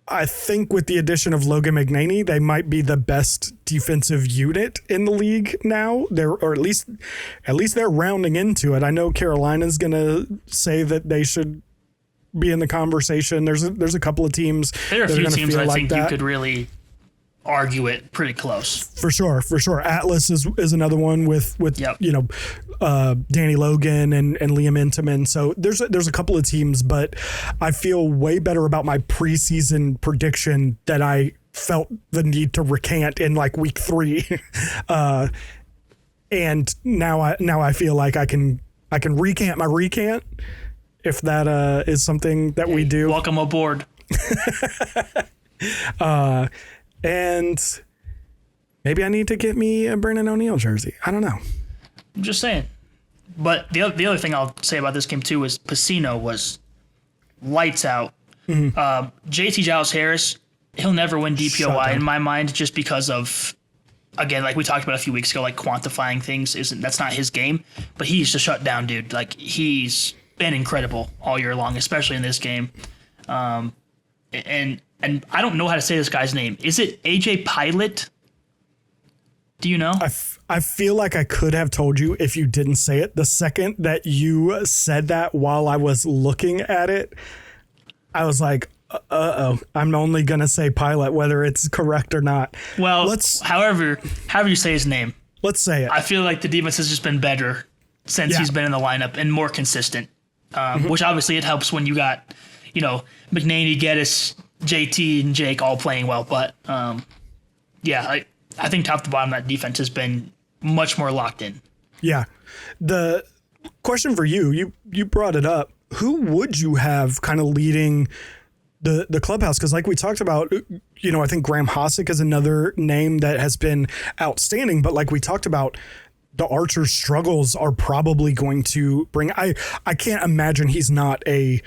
I think with the addition of Logan McNaney, they might be the best defensive unit in the league now. Or at least they're rounding into it. I know Carolina's going to say that they should be in the conversation. There's a couple of teams. There are a few teams I think you could really argue it pretty close. For sure. Atlas is another one with yep. Danny Logan and Liam Intamin. So there's a couple of teams, but I feel way better about my preseason prediction that I felt the need to recant in like week 3. And now I feel like I can recant my recant, if that is something that we do. Welcome aboard. And maybe I need to get me a Brennan O'Neill jersey. I don't know. I'm just saying. But the other thing I'll say about this game too is Pacino was lights out. Mm-hmm. JT Giles Harris, he'll never win DPOI in my mind, just because of, again, like we talked about a few weeks ago, like quantifying things that's not his game. But he's a shutdown dude. Like, he's been incredible all year long, especially in this game. And I don't know how to say this guy's name. Is it AJ Pilot? Do you know? I feel like I could have told you if you didn't say it. The second that you said that while I was looking at it, I was like, uh-oh, I'm only going to say Pilot, whether it's correct or not. Well, however you say his name. Let's say it. I feel like the defense has just been better since he's been in the lineup and more consistent, which obviously it helps when you got, McNaney, Geddes, JT, and Jake all playing well. But, I think top to bottom, that defense has been much more locked in. Yeah. The question for you brought it up. Who would you have kind of leading the clubhouse? Because like we talked about, I think Graham Hossack is another name that has been outstanding. But like we talked about, the Archer struggles are probably going to bring... I can't imagine he's not a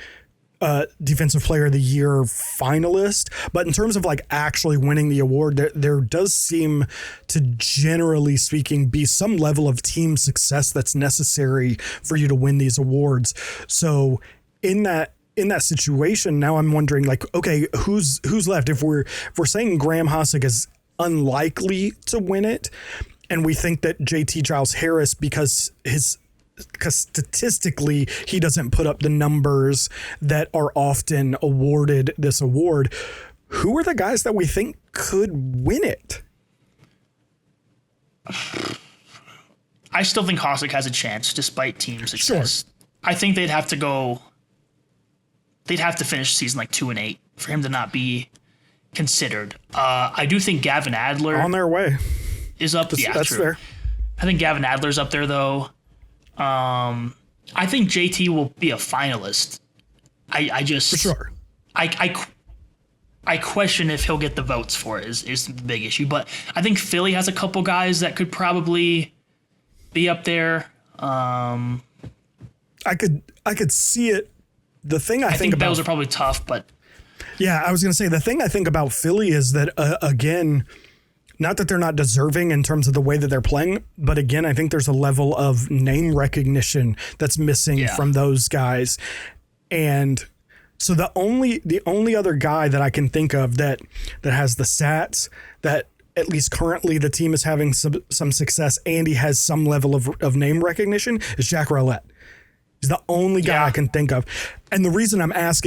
Defensive Player of the Year finalist, but in terms of like actually winning the award, there does seem to, generally speaking, be some level of team success that's necessary for you to win these awards. So in that situation, now I'm wondering, like, okay, who's left? If we're saying Graham Hossack is unlikely to win it, and we think that JT Giles Harris, because statistically he doesn't put up the numbers that are often awarded this award, who are the guys that we think could win it? I still think Hossack has a chance despite team success. Sure. I think they'd have to finish the season like 2-8 for him to not be considered. I do think Gavin Adler on their way is up. That's true. Fair. I think Gavin Adler's up there though. I think JT will be a finalist. I just for sure. I question if he'll get the votes for it is the big issue. But I think Philly has a couple guys that could probably be up there. I could see it. The thing I think about those are probably tough, but yeah, I was going to say the thing I think about Philly is that again, not that they're not deserving in terms of the way that they're playing, but again, I think there's a level of name recognition that's missing from those guys. And so the only other guy that I can think of that has the stats that at least currently the team is having some success and he has some level of name recognition is Jack Rowlett. He's the only guy I can think of. And the reason I asked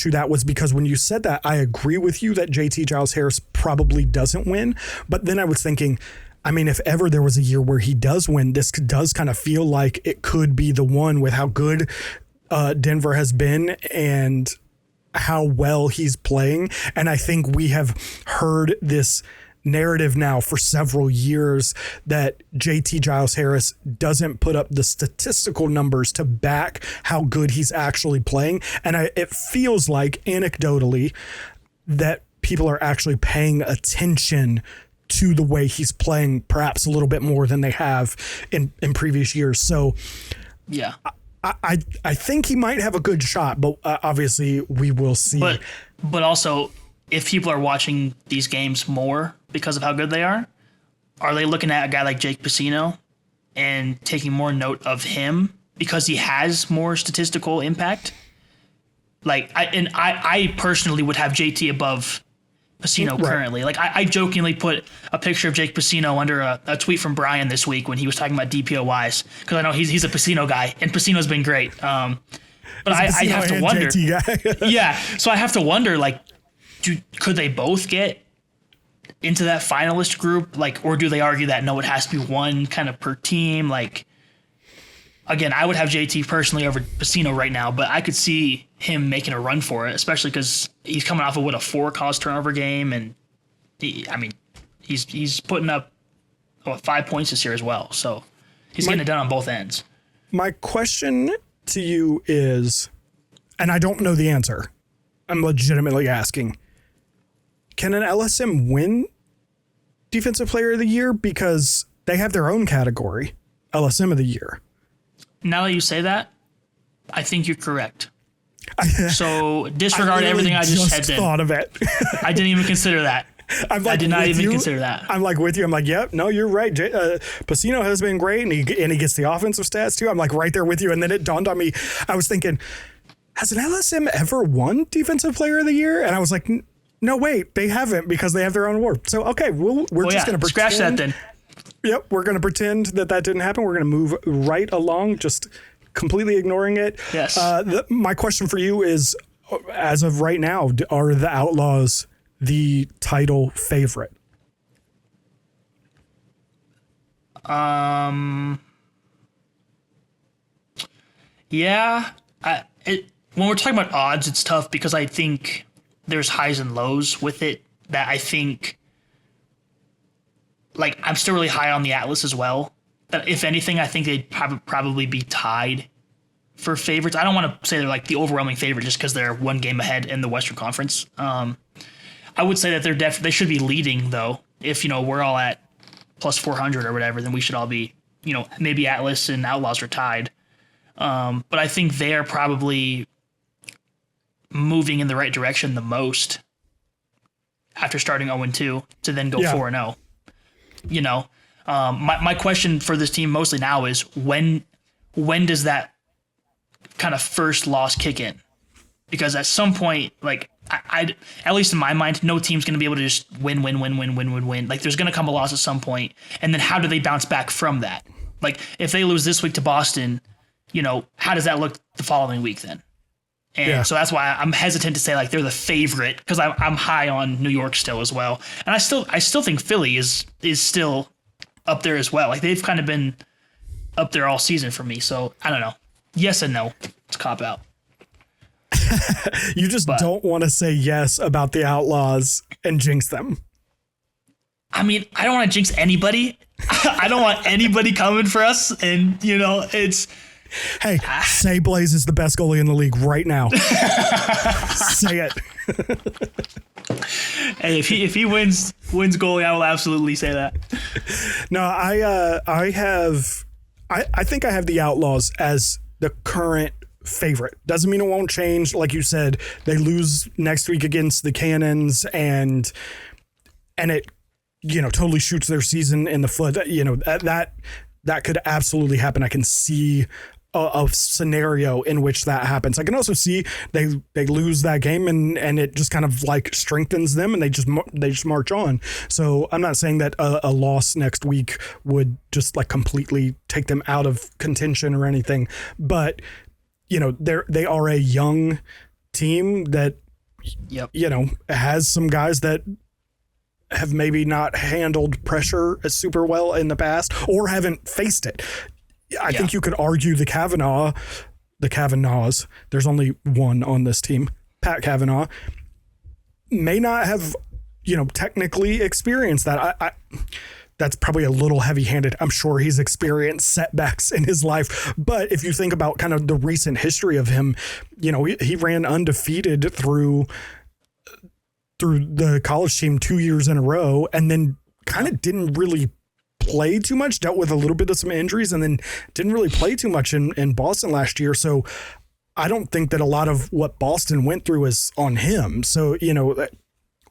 you that was because when you said that, I agree with you that JT Giles Harris probably doesn't win. But then I was thinking, I mean, if ever there was a year where he does win, this does kind of feel like it could be the one with how good Denver has been and how well he's playing. And I think we have heard this narrative now for several years that JT Giles Harris doesn't put up the statistical numbers to back how good he's actually playing. And it feels like anecdotally that people are actually paying attention to the way he's playing, perhaps a little bit more than they have in previous years. So yeah, I think he might have a good shot, but obviously we will see. But also, if people are watching these games more because of how good they are they looking at a guy like Jake Piscino and taking more note of him because he has more statistical impact? Like, I personally would have JT above Piscino currently. Like, I jokingly put a picture of Jake Piscino under a tweet from Brian this week when he was talking about DPOYs, because I know he's a Piscino guy, and Piscino's been great. But I have to wonder. Yeah, so I have to wonder, like, could they both get into that finalist group? Like, or do they argue that, no, it has to be one kind of per team? Like, again, I would have JT personally over Piscino right now, but I could see him making a run for it, especially because he's coming off of a 4 cause turnover game, and he's putting up 5 points this year as well. So he's getting it done on both ends. My question to you is, and I don't know the answer, I'm legitimately asking, can an LSM win Defensive Player of the Year? Because they have their own category, LSM of the Year. Now that you say that, I think you're correct. So disregard everything I just said. Thought of it. I didn't even consider that. I did not even consider that. I'm like with you. I'm like, yep, no, you're right. Pacino has been great, and he gets the offensive stats too. I'm like right there with you. And then it dawned on me. I was thinking, has an LSM ever won Defensive Player of the Year? And I was like, no, wait, they haven't, because they have their own award. So okay, we're just gonna pretend. Scratch that then. Yep, we're gonna pretend that didn't happen. We're gonna move right along, just completely ignoring it. Yes. My question for you is, as of right now, are the Outlaws the title favorite? Yeah. When we're talking about odds, it's tough because I think there's highs and lows with it that I think, like, I'm still really high on the Atlas as well. That if anything, I think they'd probably be tied for favorites. I don't want to say they're like the overwhelming favorite just because they're one game ahead in the Western Conference. I would say that they should be leading, though. If, we're all at plus 400 or whatever, then we should all be, maybe Atlas and Outlaws are tied. But I think they are probably moving in the right direction the most after starting 0-2 to then go 4-0. My question for this team mostly now is when does that kind of first loss kick in? Because at some point, like, I at least in my mind, no team's going to be able to just win. Like, there's going to come a loss at some point, and then how do they bounce back from that? Like, if they lose this week to Boston, how does that look the following week then? And so that's why I'm hesitant to say like they're the favorite, because I'm high on New York still as well, and I still think Philly is still up there as well. Like, they've kind of been up there all season for me. So I don't know. Yes and no. It's a cop out. You just don't want to say yes about the Outlaws and jinx them. I mean, I don't want to jinx anybody. I don't want anybody coming for us, and it's. Hey, say Blaze is the best goalie in the league right now. Say it. Hey, if he wins goalie, I will absolutely say that. No, I think I have the Outlaws as the current favorite. Doesn't mean it won't change. Like you said, they lose next week against the Cannons, and it totally shoots their season in the foot. That could absolutely happen. I can see a scenario in which that happens. I can also see they lose that game and it just kind of like strengthens them, and they just march on. So I'm not saying that a loss next week would just like completely take them out of contention or anything, but they are a young team that has some guys that have maybe not handled pressure as super well in the past or haven't faced it. I think you could argue the Kavanaghs, there's only one on this team, Pat Kavanaugh, may not have, technically experienced that. That's probably a little heavy-handed. I'm sure he's experienced setbacks in his life. But if you think about kind of the recent history of him, he ran undefeated through through the college team 2 years in a row, and then kind of didn't really play too much, dealt with a little bit of some injuries, and then didn't really play too much in Boston last year. So I don't think that a lot of what Boston went through is on him. So,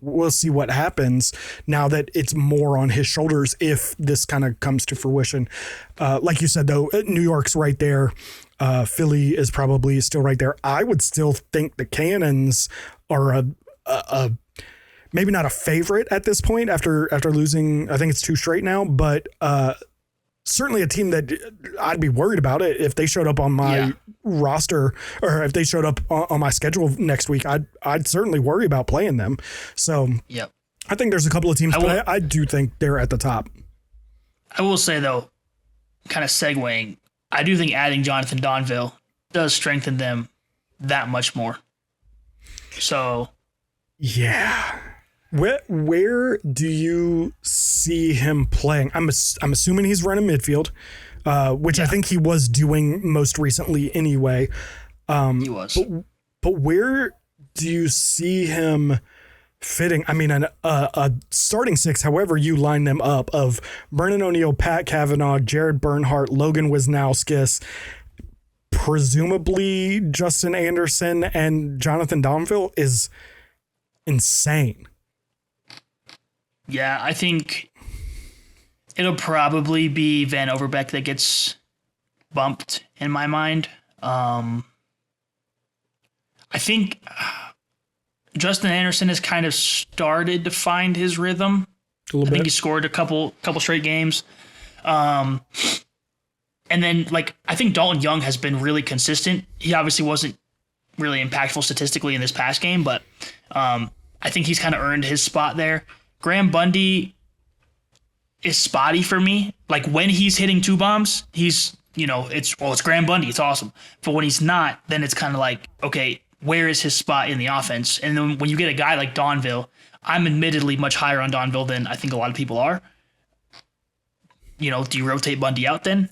we'll see what happens now that it's more on his shoulders if this kind of comes to fruition. Like you said, though, New York's right there. Philly is probably still right there. I would still think the Cannons are a maybe not a favorite at this point after losing, I think it's 2 straight now, but certainly a team that I'd be worried about it if they showed up on my roster, or if they showed up on my schedule next week. I'd certainly worry about playing them. So I think there's a couple of teams, but I do think they're at the top. I will say, though, kind of segueing, I do think adding Jonathan Donville does strengthen them that much more. So, yeah. Where do you see him playing? I'm assuming he's running midfield, which I think he was doing most recently anyway. He was. But where do you see him fitting? I mean, a starting 6, however you line them up, of Brennan O'Neill, Pat Cavanaugh, Jared Bernhardt, Logan Wisnauskas, presumably Justin Anderson, and Jonathan Donville is insane. Yeah, I think it'll probably be Van Overbeck that gets bumped in my mind. I think Justin Anderson has kind of started to find his rhythm. I think he scored a couple straight games. And then, I think Dalton Young has been really consistent. He obviously wasn't really impactful statistically in this past game, but I think he's kind of earned his spot there. Graham Bundy is spotty for me. When he's hitting 2 bombs, he's, it's Graham Bundy. It's awesome. But when he's not, then it's kind of okay, where is his spot in the offense? And then when you get a guy like Donville, I'm admittedly much higher on Donville than I think a lot of people are. Do you rotate Bundy out then?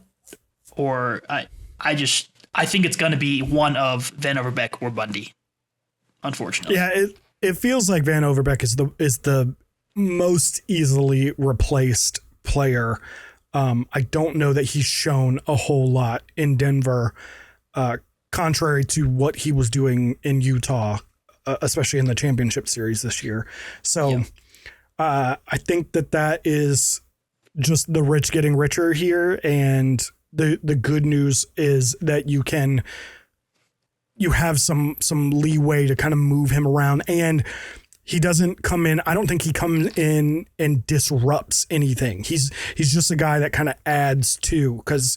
Or I think it's going to be one of Van Overbeck or Bundy, unfortunately. Yeah, it feels like Van Overbeck is the most easily replaced player. I don't know that he's shown a whole lot in Denver, contrary to what he was doing in Utah, especially in the championship series this year. So I think that is just the rich getting richer here. And the good news is that you have some leeway to kind of move him around, and he doesn't come in. I don't think he comes in and disrupts anything. He's just a guy that kind of adds to, because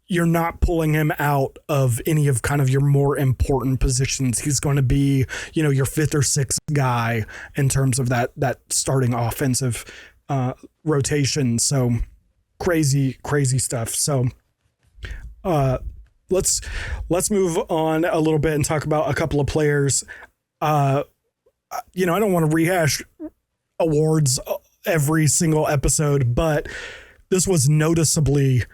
you're not pulling him out of any of kind of your more important positions. He's going to be, your 5th or 6th guy in terms of that starting offensive rotation. So crazy stuff. So let's move on a little bit and talk about a couple of players. I don't want to rehash awards every single episode, but this was noticeably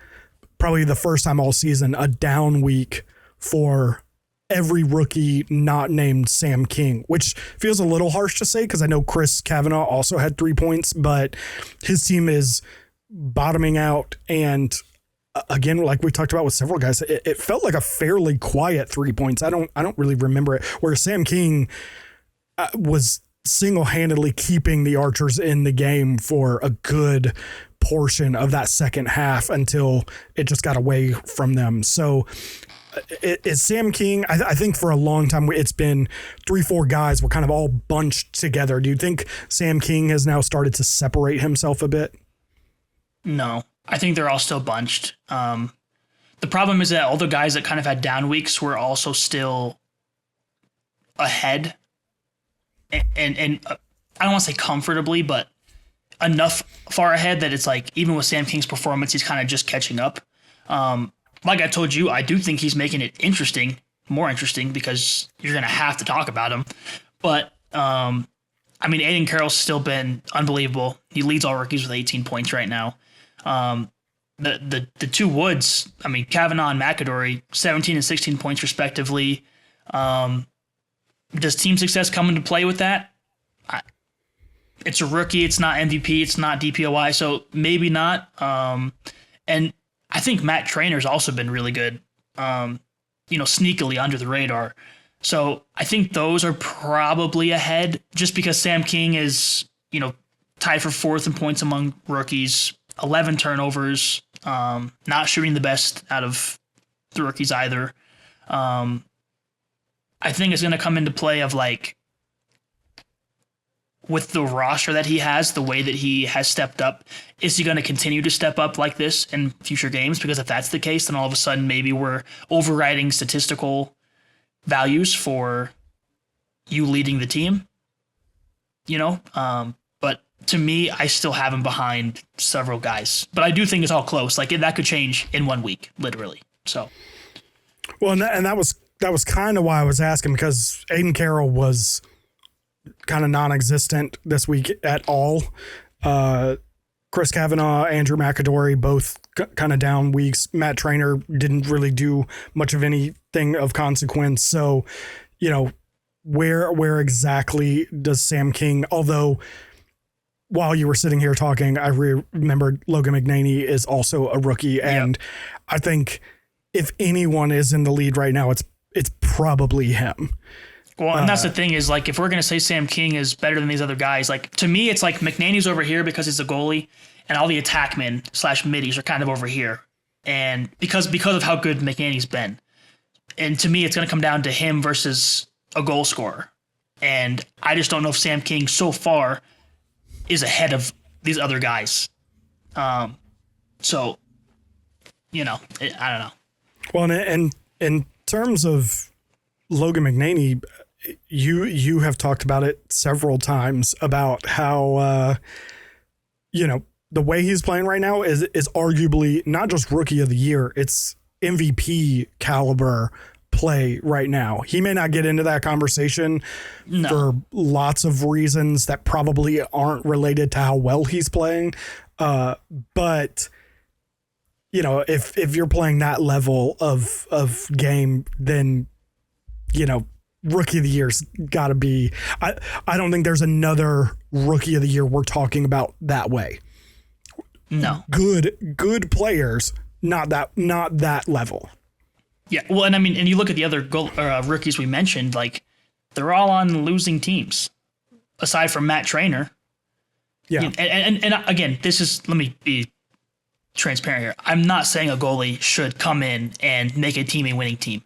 probably the first time all season a down week for every rookie not named Sam King, which feels a little harsh to say because I know Chris Cavanaugh also had 3 points, but his team is bottoming out. And again, like we talked about with several guys, it felt like a fairly quiet 3 points. I don't really remember it, where Sam King was single-handedly keeping the Archers in the game for a good portion of that second half until it just got away from them. So it's Sam King. I think for a long time it's been 3-4 guys were kind of all bunched together. Do you think Sam King has now started to separate himself a bit? No, I think they're all still bunched. The problem is that all the guys that kind of had down weeks were also still ahead. And I don't want to say comfortably, but enough far ahead that it's even with Sam King's performance, he's kind of just catching up. Like I told you, I do think he's making it more interesting, because you're going to have to talk about him. But, Aiden Carroll's still been unbelievable. He leads all rookies with 18 points right now. The 2 Woods, Cavanaugh and McAdory, 17 and 16 points respectively. Does team success come into play with that? it's a rookie. It's not MVP. It's not DPOY. So maybe not. And I think Matt Trainor's also been really good, sneakily under the radar. So I think those are probably ahead just because Sam King is, tied for fourth in points among rookies, 11 turnovers, not shooting the best out of the rookies either. I think it's going to come into play of with the roster that he has, the way that he has stepped up, is he going to continue to step up like this in future games? Because if that's the case, then all of a sudden maybe we're overriding statistical values for you leading the team, but to me, I still have him behind several guys, but I do think it's all close. That could change in 1 week, literally. So, well, and that was kind of why I was asking, because Aiden Carroll was kind of non-existent this week at all. Chris Kavanaugh, Andrew McAdory, both kind of down weeks. Matt Trainor didn't really do much of anything of consequence. So, where exactly does Sam King, although while you were sitting here talking, I remembered Logan McNaney is also a rookie. And I think if anyone is in the lead right now, it's probably him. Well, and that's the thing is, if we're going to say Sam King is better than these other guys, to me, it's McNaney's over here because he's a goalie, and all the attackmen / middies are kind of over here. And because of how good McNaney's been. And to me, it's going to come down to him versus a goal scorer. And I just don't know if Sam King so far is ahead of these other guys. I don't know. Well, and in terms of Logan McNaney, you have talked about it several times about how, the way he's playing right now is arguably not just rookie of the year, it's MVP caliber play right now. He may not get into that conversation for lots of reasons that probably aren't related to how well he's playing. But if you're playing that level of game, then, rookie of the year's got to be, I don't think there's another rookie of the year we're talking about that way. No. Good players, not that level. Yeah, well, and you look at the other rookies we mentioned, they're all on losing teams, aside from Matt Trainor. Yeah. And again, let me be transparent here. I'm not saying a goalie should come in and make a team a winning team.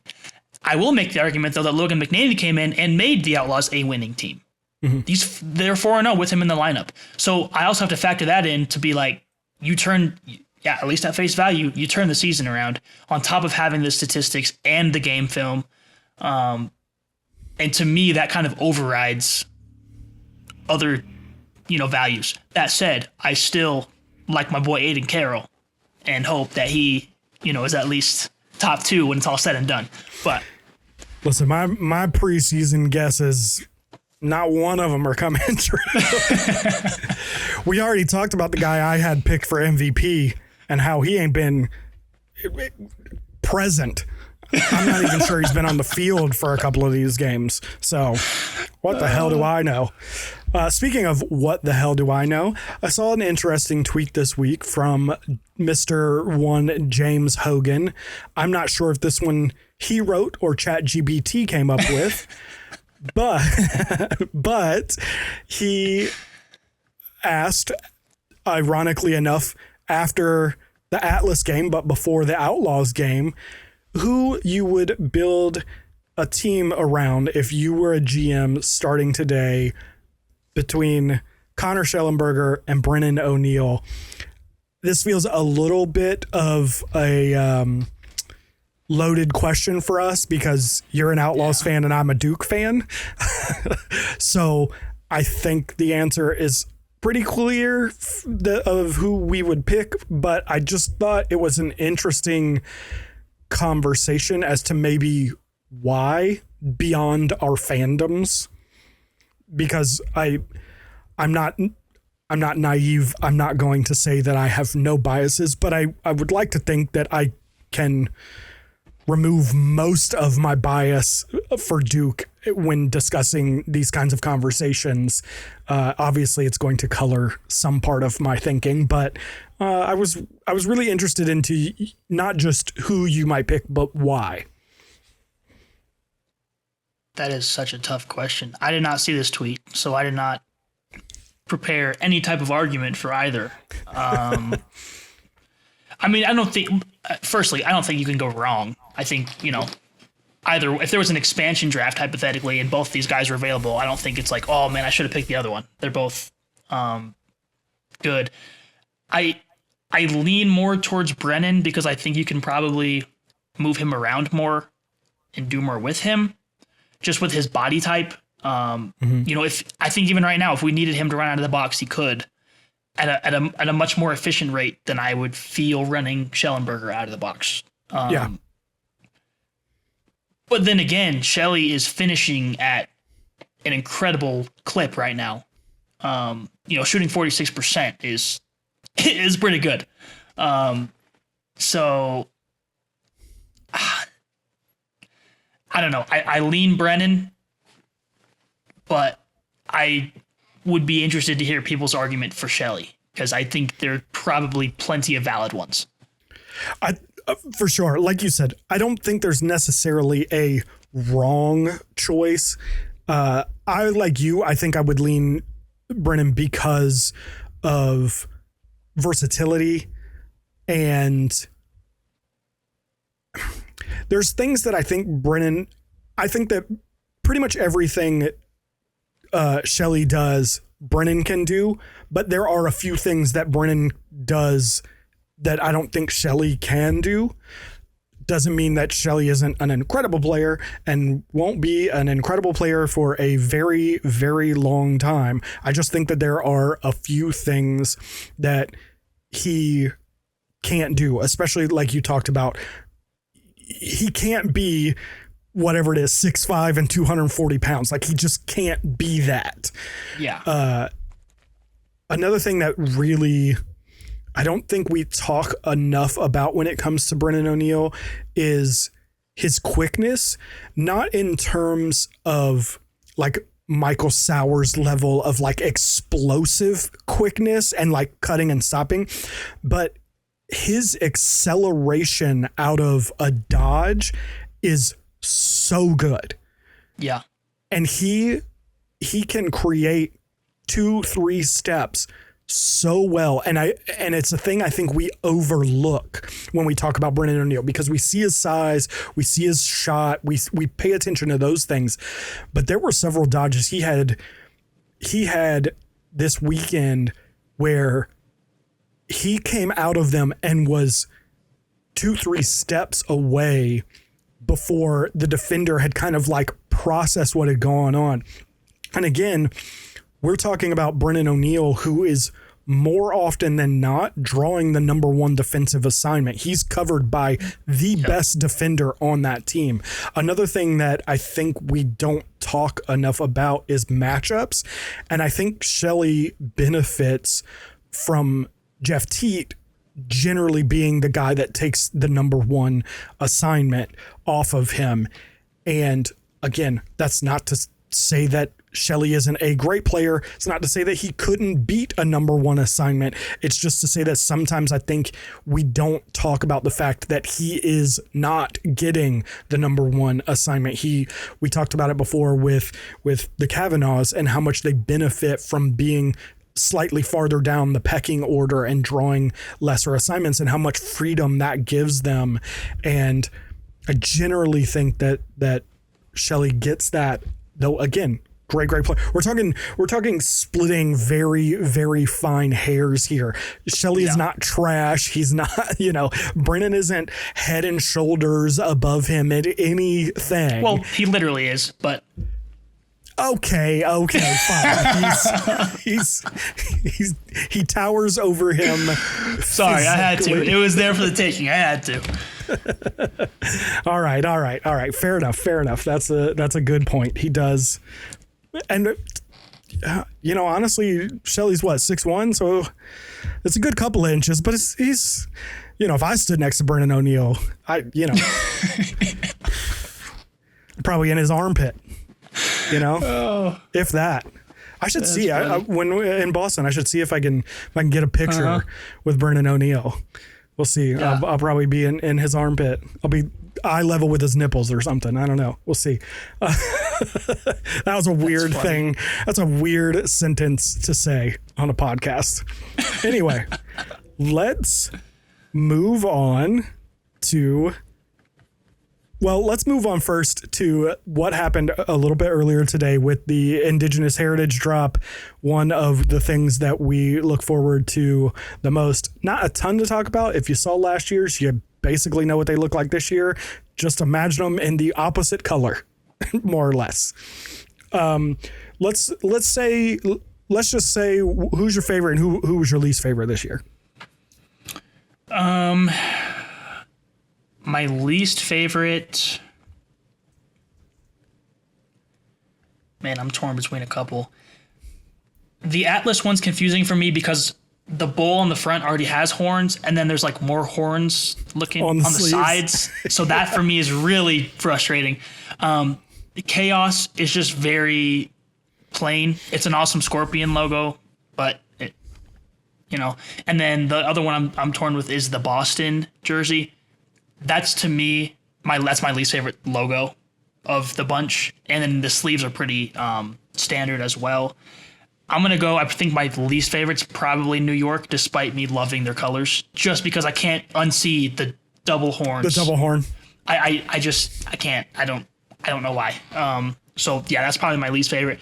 I will make the argument, though, that Logan McNaney came in and made the Outlaws a winning team. Mm-hmm. They're 4-0 with him in the lineup. So I also have to factor that in to be you turn... Yeah, at least at face value, you turn the season around on top of having the statistics and the game film. And to me, that kind of overrides other, values. That said, I still like my boy Aiden Carroll and hope that he, is at least top 2 when it's all said and done. But listen, my preseason guesses, not one of them are coming true. We already talked about the guy I had picked for MVP and how he ain't been present. I'm not even sure he's been on the field for a couple of these games. So what the hell do I know? Speaking of what the hell do I know, I saw an interesting tweet this week from Mr. One James Hogan. I'm not sure if this one he wrote or ChatGPT came up with, but he asked, ironically enough, after the Atlas game, but before the Outlaws game, who you would build a team around if you were a GM starting today between Connor Schellenberger and Brennan O'Neill. This feels a little bit of a loaded question for us because you're an Outlaws fan and I'm a Duke fan. So I think the answer is pretty clear of who we would pick, but I just thought it was an interesting conversation as to maybe why beyond our fandoms, because I'm not naive. I'm not going to say that I have no biases, but I would like to think that I can remove most of my bias for Duke when discussing these kinds of conversations. Obviously, it's going to color some part of my thinking, but I was really interested into not just who you might pick, but why. That is such a tough question. I did not see this tweet, so I did not prepare any type of argument for either. I mean, I don't think you can go wrong. I think, either if there was an expansion draft hypothetically and both these guys were available, I don't think it's like, oh man, I should have picked the other one. They're both good. I lean more towards Brennan because I think you can probably move him around more and do more with him, just with his body type. If I think even right now, if we needed him to run out of the box, he could at a much more efficient rate than I would feel running Schellenberger out of the box. But then again, Shelley is finishing at an incredible clip right now. Shooting 46% is pretty good. So I don't know. I lean Brennan, but I would be interested to hear people's argument for Shelley because I think there are probably plenty of valid ones. For sure. Like you said, I don't think there's necessarily a wrong choice. I, like you, I think I would lean Brennan because of versatility, and there's things that I think that pretty much everything Shelley does, Brennan can do, but there are a few things that Brennan does that I don't think Shelley can do. Doesn't mean that Shelley isn't an incredible player and won't be an incredible player for a very, very long time. I just think that there are a few things that he can't do, especially like you talked about. He can't be whatever it is, 6'5" and 240 pounds. Like, he just can't be that. Yeah. Another thing that really I don't think we talk enough about when it comes to Brennan O'Neill is his quickness, not in terms of like Michael Sowers level of like explosive quickness and like cutting and stopping, but his acceleration out of a dodge is so good. Yeah. And he can create 2-3 steps so well, and it's a thing I think we overlook when we talk about Brennan O'Neill, because we see his size, we see his shot, we pay attention to those things, but there were several dodges he had this weekend where he came out of them and was 2-3 steps away before the defender had kind of like processed what had gone on. And again, we're talking about Brennan O'Neill, who is more often than not drawing the number one defensive assignment. He's covered by the best defender on that team. Another thing that I think we don't talk enough about is matchups. And I think Shelley benefits from Jeff Teat generally being the guy that takes the number one assignment off of him. And again, that's not to say that Shelley isn't a great player. It's not to say that he couldn't beat a number one assignment. It's just to say that sometimes I think we don't talk about the fact that he is not getting the number one assignment. We talked about it before with the Kavanaughs and how much they benefit from being slightly farther down the pecking order and drawing lesser assignments, and how much freedom that gives them. And I generally think that Shelley gets that, though. Again, great play. We're talking splitting very, very fine hairs here. Shelley is not trash. He's not, Brennan isn't head and shoulders above him at anything. Well, he literally is, but okay, fine. He towers over him. Sorry, I had to. It was there for the taking. I had to. All right. Fair enough. That's a good point. He does. And, honestly, Shelley's 6'1", so it's a good couple of inches, but he's, if I stood next to Brennan O'Neill, probably in his armpit. you know, if that. I should see when in Boston. I should see if I can get a picture with Brennan O'Neill. We'll see. Yeah. I'll probably be in his armpit. I'll be eye level with his nipples or something. I don't know. We'll see. That was a weird thing. That's a weird sentence to say on a podcast. Anyway, let's move on to. Well, let's move on first to what happened a little bit earlier today with the Indigenous Heritage drop. One of the things that we look forward to the most. Not a ton to talk about. If you saw last year's, you basically know what they look like this year. Just imagine them in the opposite color, more or less. Let's just say who's your favorite and who was your least favorite this year? My least favorite, man, I'm torn between a couple. The Atlas one's confusing for me because the bull on the front already has horns, and then there's like more horns looking on the sides. So that for me is really frustrating. The Chaos is just very plain. It's an awesome scorpion logo, but it, and then the other one I'm torn with is the Boston jersey. That's to me that's my least favorite logo of the bunch, and then the sleeves are pretty standard as well. I'm gonna go. I think my least favorite's probably New York, despite me loving their colors, just because I can't unsee the double horns. The double horn. I can't. I don't know why. So yeah, that's probably my least favorite.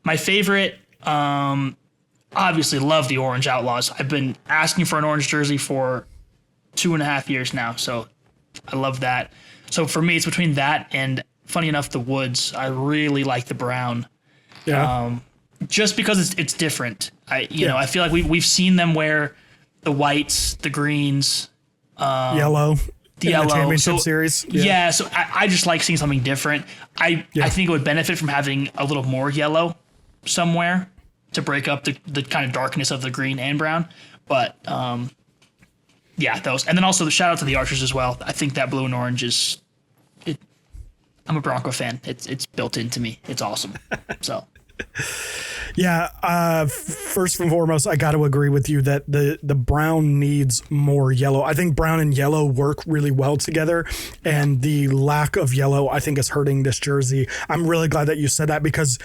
My favorite, obviously love the orange Outlaws. I've been asking for an orange jersey for 2.5 years now, so I love that. So for me, it's between that and, funny enough, the Woods. I really like the brown. Yeah. Just because it's different. I feel like we've seen them wear the whites, the greens, yellow. The championship series. Yeah. So I just like seeing something different. I think it would benefit from having a little more yellow somewhere to break up the kind of darkness of the green and brown. But yeah, those. And then also the shout out to the Archers as well. I think that blue and orange is it. I'm a Bronco fan. It's built into me. It's awesome. So. Yeah. First and foremost, I got to agree with you that the brown needs more yellow. I think brown and yellow work really well together, and the lack of yellow, I think, is hurting this jersey. I'm really glad that you said that, because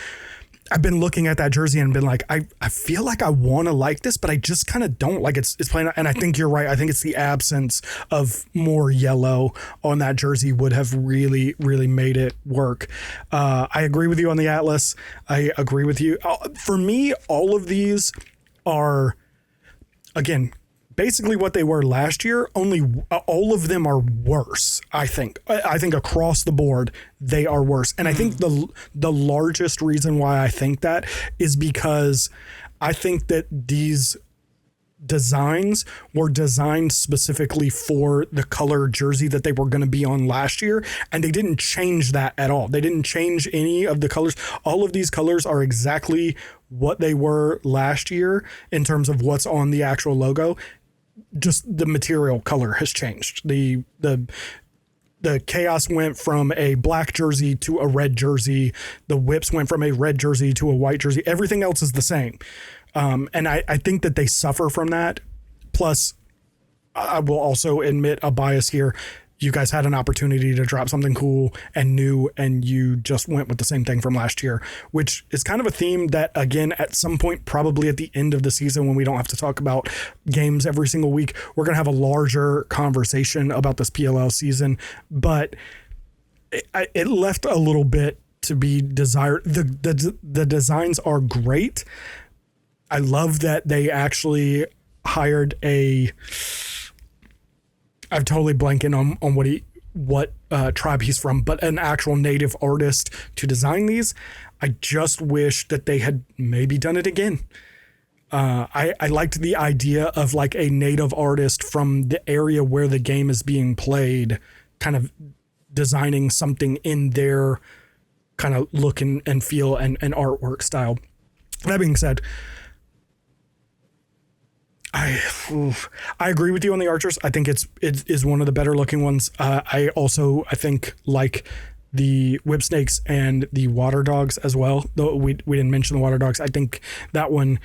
I've been looking at that jersey and been like, I feel like I want to like this, but I just kind of don't. Like it's playing. And I think you're right. I think it's the absence of more yellow on that jersey would have really, really made it work. I agree with you on the Atlas. I agree with you. For me, all of these are, again, basically what they were last year, only all of them are worse. I think across the board, they are worse. And I think the largest reason why I think that is because I think that these designs were designed specifically for the color jersey that they were going to be on last year, and they didn't change that at all. They didn't change any of the colors. All of these colors are exactly what they were last year in terms of what's on the actual logo. Just the material color has changed. The Chaos went from a black jersey to a red jersey. The Whips went from a red jersey to a white jersey. Everything else is the same. And I think that they suffer from that. Plus, I will also admit a bias here. You guys had an opportunity to drop something cool and new, and you just went with the same thing from last year, which is kind of a theme that, again, at some point, probably at the end of the season, when we don't have to talk about games every single week, we're going to have a larger conversation about this PLL season. But it left a little bit to be desired. The designs are great. I love that they actually hired I'm totally blanking on what tribe he's from, but an actual native artist to design these. I just wish that they had maybe done it again. I liked the idea of like a native artist from the area where the game is being played, kind of designing something in their kind of look and feel and artwork style. That being said, I agree with you on the Archers. I think it is one of the better looking ones. I think like the Whipsnakes and the Water Dogs as well. Though we didn't mention the Water Dogs. I think that one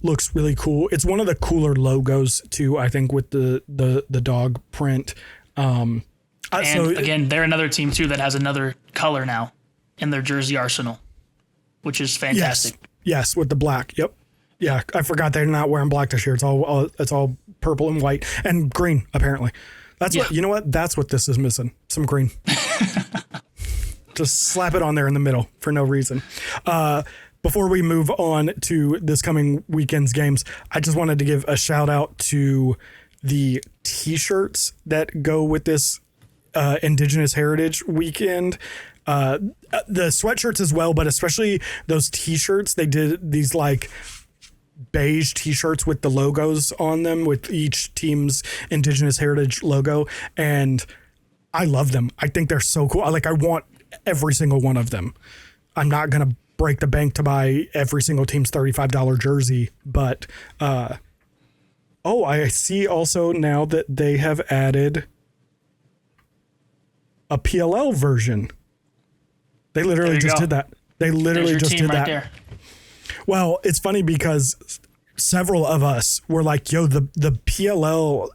looks really cool. It's one of the cooler logos too, I think, with the dog print. And again, they're another team too that has another color now in their jersey arsenal, which is fantastic. Yes, with the black. Yep. Yeah, I forgot they're not wearing black this year. It's all purple and white and green apparently. That's what, you know what? That's what this is missing. Some green. Just slap it on there in the middle for no reason. Before we move on to this coming weekend's games, I just wanted to give a shout out to the t-shirts that go with this Indigenous Heritage weekend. The sweatshirts as well, but especially those t-shirts. They did these like beige t-shirts with the logos on them, with each team's Indigenous Heritage logo, and I love them. I think they're so cool. I want every single one of them. I'm not gonna break the bank to buy every single team's $35 jersey, but I see also now that they have added a PLL version. They literally just did that. They literally just did that. There. Well, it's funny because several of us were like, yo, the PLL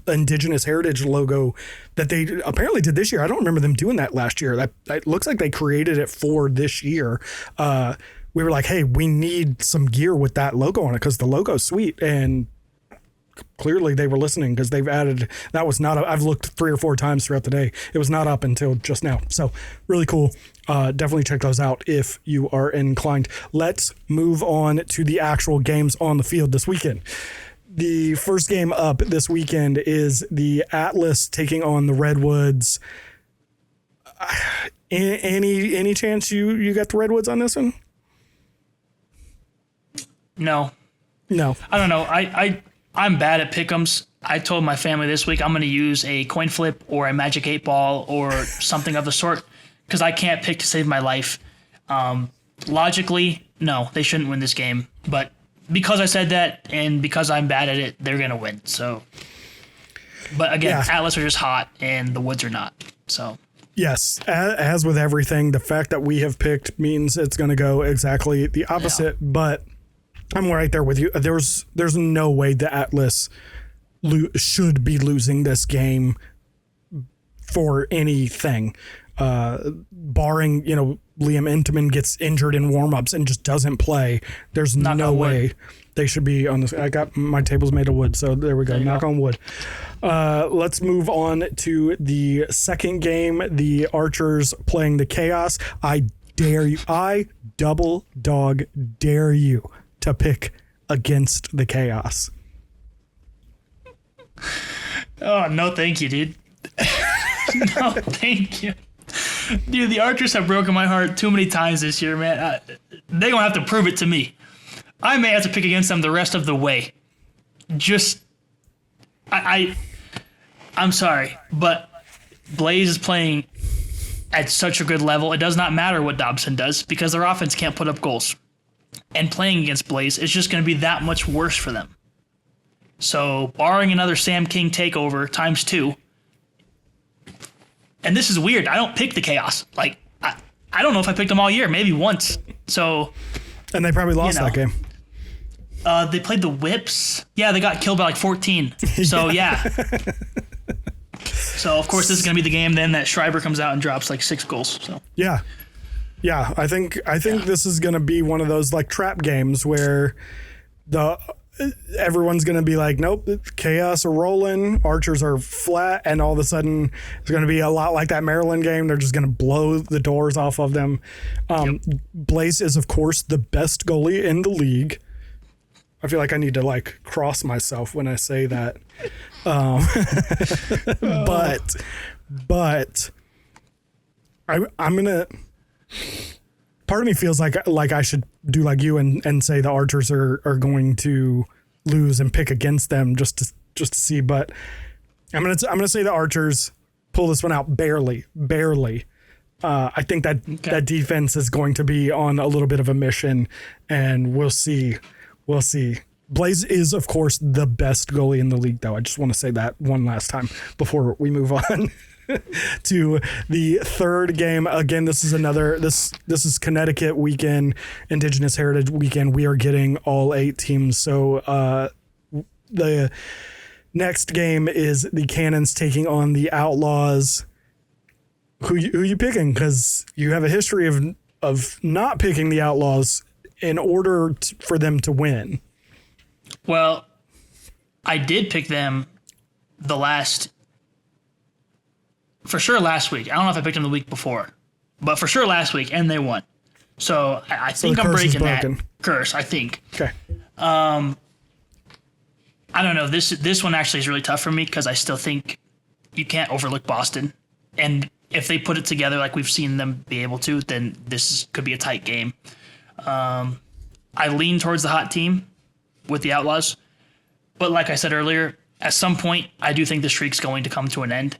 Indigenous Heritage logo that they apparently did this year. I don't remember them doing that last year. That looks like they created it for this year. We were like, hey, we need some gear with that logo on it because the logo's sweet. And clearly they were listening because they've added, that was not, I've looked 3 or 4 times throughout the day. It was not up until just now. So really cool. Definitely check those out if you are inclined. Let's move on to the actual games on the field this weekend. The first game up this weekend is the Atlas taking on the Redwoods. Any chance you got the Redwoods on this one? No. I don't know. I'm bad at pick'ems. I told my family this week I'm going to use a coin flip or a magic 8-ball or something of the sort because I can't pick to save my life. Logically, no, they shouldn't win this game. But because I said that and because I'm bad at it, they're going to win. So, but again, Atlas are just hot and the Woods are not. So. Yes, as with everything, the fact that we have picked means it's going to go exactly the opposite. Yeah. But I'm right there with you. There's no way the Atlas should be losing this game for anything, barring Liam Intamin gets injured in warmups and just doesn't play. There's no way they should be on this. I got my tables made of wood, so there we go. Knock on wood. Let's move on to the second game. The Archers playing the Chaos. I dare you. I double dog dare you to pick against the Chaos. Oh, no thank you, dude. No thank you. Dude, the Archers have broken my heart too many times this year, man. They're going to have to prove it to me. I may have to pick against them the rest of the way. I'm sorry, but Blaze is playing at such a good level. It does not matter what Dobson does because their offense can't put up goals. And playing against Blaze is just going to be that much worse for them. So, barring another Sam King takeover times 2, and this is weird, I don't pick the Chaos. Like, I don't know if I picked them all year, maybe once. So, and they probably lost that game. They played the Whips. Yeah, they got killed by like 14. So, yeah. So, of course, this is going to be the game then that Schreiber comes out and drops like 6 goals. So yeah. Yeah, I think this is going to be one of those like trap games where everyone's going to be like, nope, Chaos are rolling, Archers are flat, and all of a sudden it's going to be a lot like that Maryland game. They're just going to blow the doors off of them. Blaze is, of course, the best goalie in the league. I feel like I need to like cross myself when I say that. But I'm going to... Part of me feels like I should do like you and say the Archers are going to lose and pick against them just to see. But I'm gonna say the Archers pull this one out barely. I think that defense is going to be on a little bit of a mission, and we'll see. Blaze is, of course, the best goalie in the league, though. I just want to say that one last time before we move on. to the third game. Again, this is Connecticut weekend, Indigenous Heritage weekend. We are getting all 8 teams. So the next game is the Cannons taking on the Outlaws. Who you picking? Because you have a history of not picking the Outlaws in order for them to win. Well, I did pick them last week. I don't know if I picked them the week before, but for sure last week, and they won. So I think I'm breaking that curse, I think. Okay. I don't know. This one actually is really tough for me because I still think you can't overlook Boston. And if they put it together like we've seen them be able to, then this could be a tight game. I lean towards the hot team with the Outlaws. But like I said earlier, at some point, I do think the streak's going to come to an end.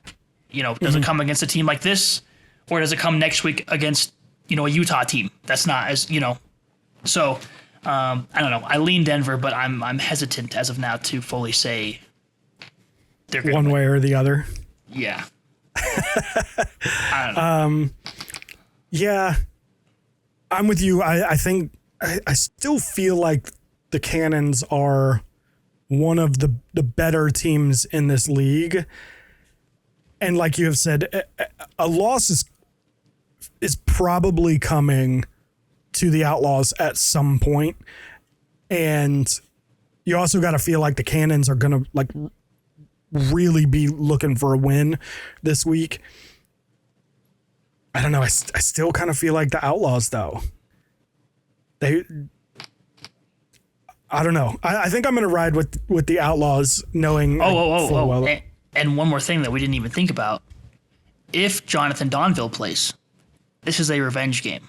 Does it come against a team like this? Or does it come next week against, a Utah team that's not as, So, I don't know. I lean Denver, but I'm hesitant as of now to fully say they're going one way or the other. Yeah. I don't know. Yeah. I'm with you. I think I still feel like the Cannons are one of the better teams in this league. And like you have said, a loss is probably coming to the Outlaws at some point. And you also got to feel like the Cannons are going to really be looking for a win this week. I don't know. I still kind of feel like the Outlaws, though. I don't know. I think I'm going to ride with the Outlaws, knowing. Well. And one more thing that we didn't even think about. If Jonathan Donville plays, this is a revenge game.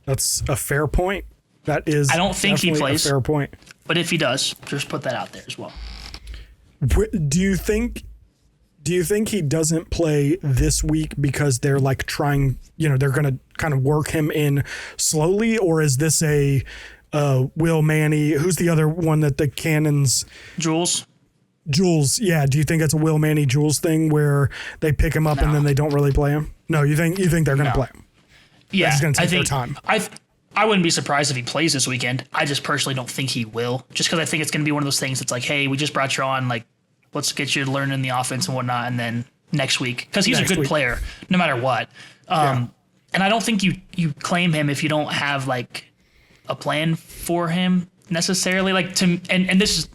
That's a fair point. That is. I don't think he plays. A fair point. But if he does, just put that out there as well. Do you think he doesn't play this week because they're trying, they're going to kind of work him in slowly, or is this a Will Manny? Who's the other one that the Cannons? Jules, yeah. Do you think it's a Will Manny Jules thing where they pick him up and then they don't really play him? No, you think they're going to play him? Yeah, it's going to take their time. I wouldn't be surprised if he plays this weekend. I just personally don't think he will, just because I think it's going to be one of those things that's like, hey, we just brought you on, let's get you learning the offense and whatnot, and then next week, because he's a good player no matter what. And I don't think you claim him if you don't have a plan for him necessarily. And this is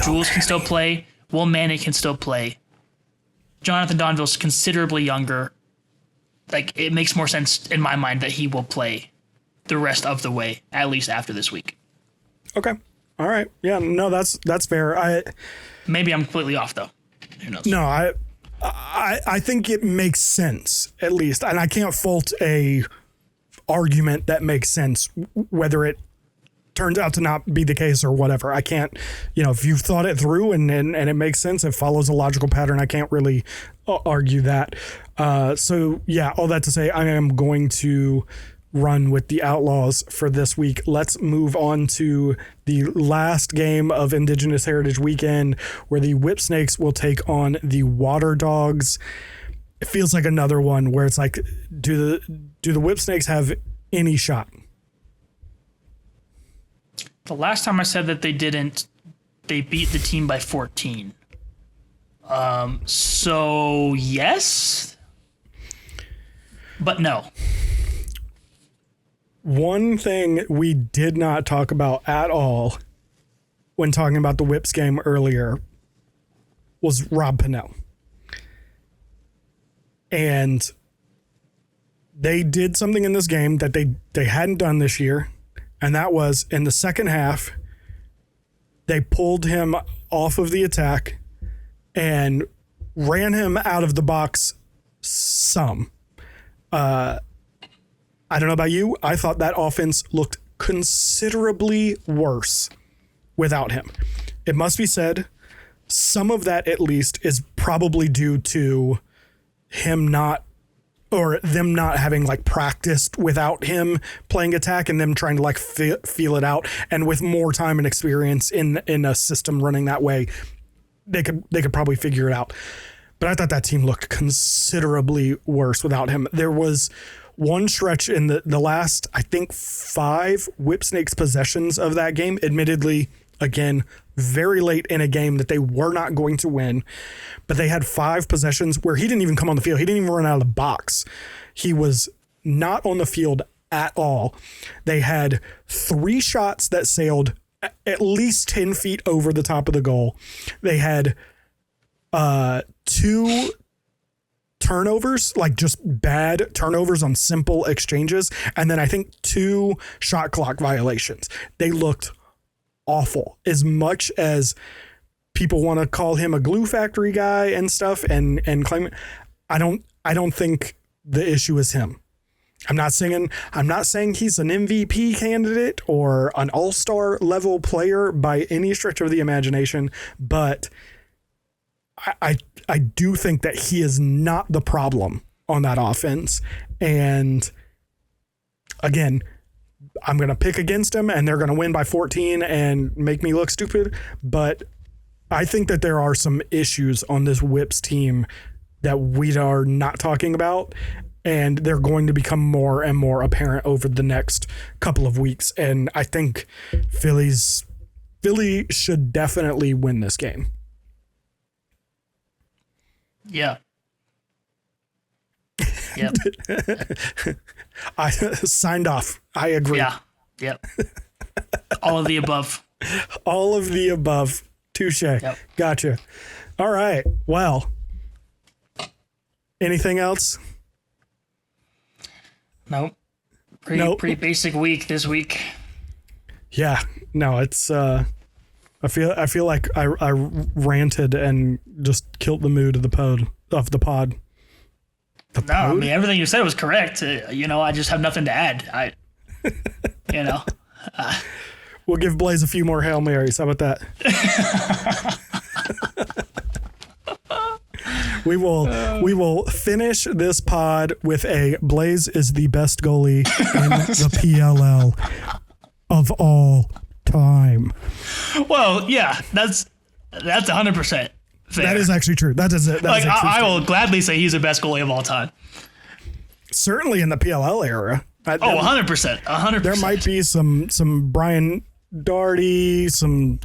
Jules can still play. Will Manny can still play. Jonathan Donville's considerably younger. It makes more sense in my mind that he will play the rest of the way, at least after this week. Okay. All right. Yeah. No, that's fair. Maybe I'm completely off though. Who knows? No, I think it makes sense at least, and I can't fault a argument that makes sense, whether it turns out to not be the case or whatever. I can't, if you've thought it through and it makes sense, it follows a logical pattern, I can't really argue that. So yeah, all that to say, I am going to run with the Outlaws for this week. Let's move on to the last game of Indigenous Heritage Weekend, where the Whipsnakes will take on the Water Dogs. It feels like another one where it's do the Whipsnakes have any shot? The last time I said that they didn't, they beat the team by 14. So yes, but no. One thing we did not talk about at all when talking about the Whips game earlier was Rob Pennell. And they did something in this game that they hadn't done this year, and that was in the second half, they pulled him off of the attack and ran him out of the box some. I don't know about you. I thought that offense looked considerably worse without him. It must be said, some of that at least is probably due to him not, or them not having practiced without him playing attack and them trying to feel it out. And with more time and experience in a system running that way, they could probably figure it out. But I thought that team looked considerably worse without him. There was one stretch in the last, I think, 5 Whipsnakes possessions of that game, admittedly, again, very late in a game that they were not going to win, but they had 5 possessions where he didn't even come on the field. He didn't even run out of the box. He was not on the field at all. They had 3 shots that sailed at least 10 feet over the top of the goal. They had 2 turnovers, like just bad turnovers on simple exchanges. And then I think 2 shot clock violations. They looked awful. As much as people want to call him a glue factory guy and stuff and claim it, I don't think the issue is him. I'm not saying he's an MVP candidate or an all-star level player by any stretch of the imagination, but I do think that he is not the problem on that offense. And again, I'm going to pick against him and they're going to win by 14 and make me look stupid. But I think that there are some issues on this Whips team that we are not talking about. And they're going to become more and more apparent over the next couple of weeks. And I think Philly should definitely win this game. Yeah. Yep. I signed off. I agree. Yeah. Yep. All of the above. All of the above. Touche. Yep. Gotcha. All right. Well, anything else? Nope. Pretty basic week this week. Yeah. No, it's I feel like I ranted and just killed the mood of the pod. I mean, everything you said was correct. I just have nothing to add. We'll give Blaze a few more Hail Marys. How about that? We will finish this pod with a Blaze is the best goalie in the PLL of all time. Well, yeah, that's 100% fair. That is actually true. That is it. I will gladly say he's the best goalie of all time. Certainly in the PLL era. 100%. 100%. There might be some Brian Darty, some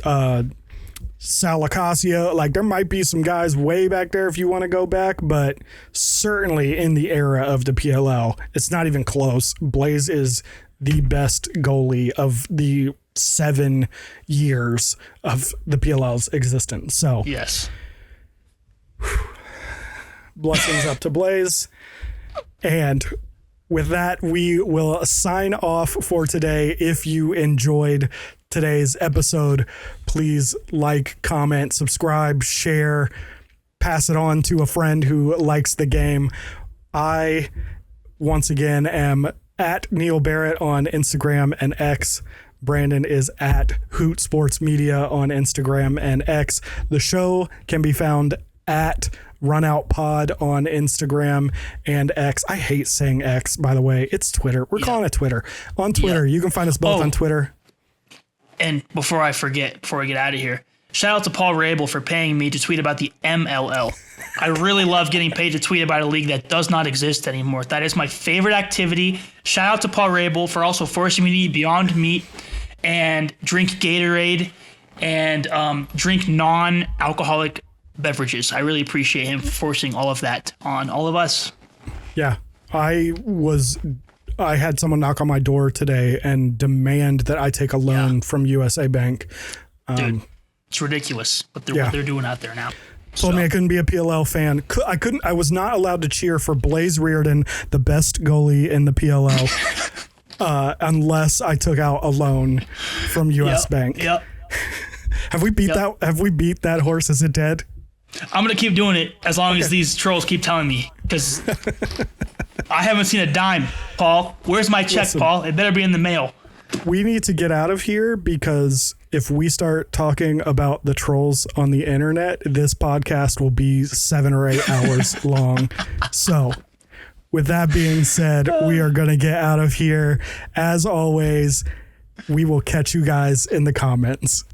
Sal Acacia. Like there might be some guys way back there if you want to go back, but certainly in the era of the PLL, it's not even close. Blaze is the best goalie of the 7 years of the PLL's existence. So yes. Blessings up to Blaze. And with that, we will sign off for today. If you enjoyed today's episode, please like, comment, subscribe, share, pass it on to a friend who likes the game. I, once again, am at Neil Barrett on Instagram and X. Brandon is at Hoot Sports Media on Instagram and X. The show can be found at Runout Pod on Instagram and X. I hate saying X, by the way. It's Twitter. We're calling it Twitter. On Twitter, you can find us both on Twitter. And before I forget, before we get out of here, shout out to Paul Rabel for paying me to tweet about the MLL. I really love getting paid to tweet about a league that does not exist anymore. That is my favorite activity. Shout out to Paul Rabel for also forcing me to eat Beyond Meat and drink Gatorade and drink non-alcoholic beverages. I really appreciate him forcing all of that on all of us. Yeah, I had someone knock on my door today and demand that I take a loan from USA Bank. Dude, it's ridiculous what they're doing out there now. Told me I couldn't be a PLL fan. I was not allowed to cheer for Blaze Reardon, the best goalie in the PLL, unless I took out a loan from US Bank. Yep. Have we beat that? Have we beat that horse? Is it dead? I'm going to keep doing it as long as these trolls keep telling me, because I haven't seen a dime, Paul. Where's my check, Paul? It better be in the mail. We need to get out of here, because if we start talking about the trolls on the internet, this podcast will be 7 or 8 hours long. So with that being said, we are going to get out of here. As always, we will catch you guys in the comments.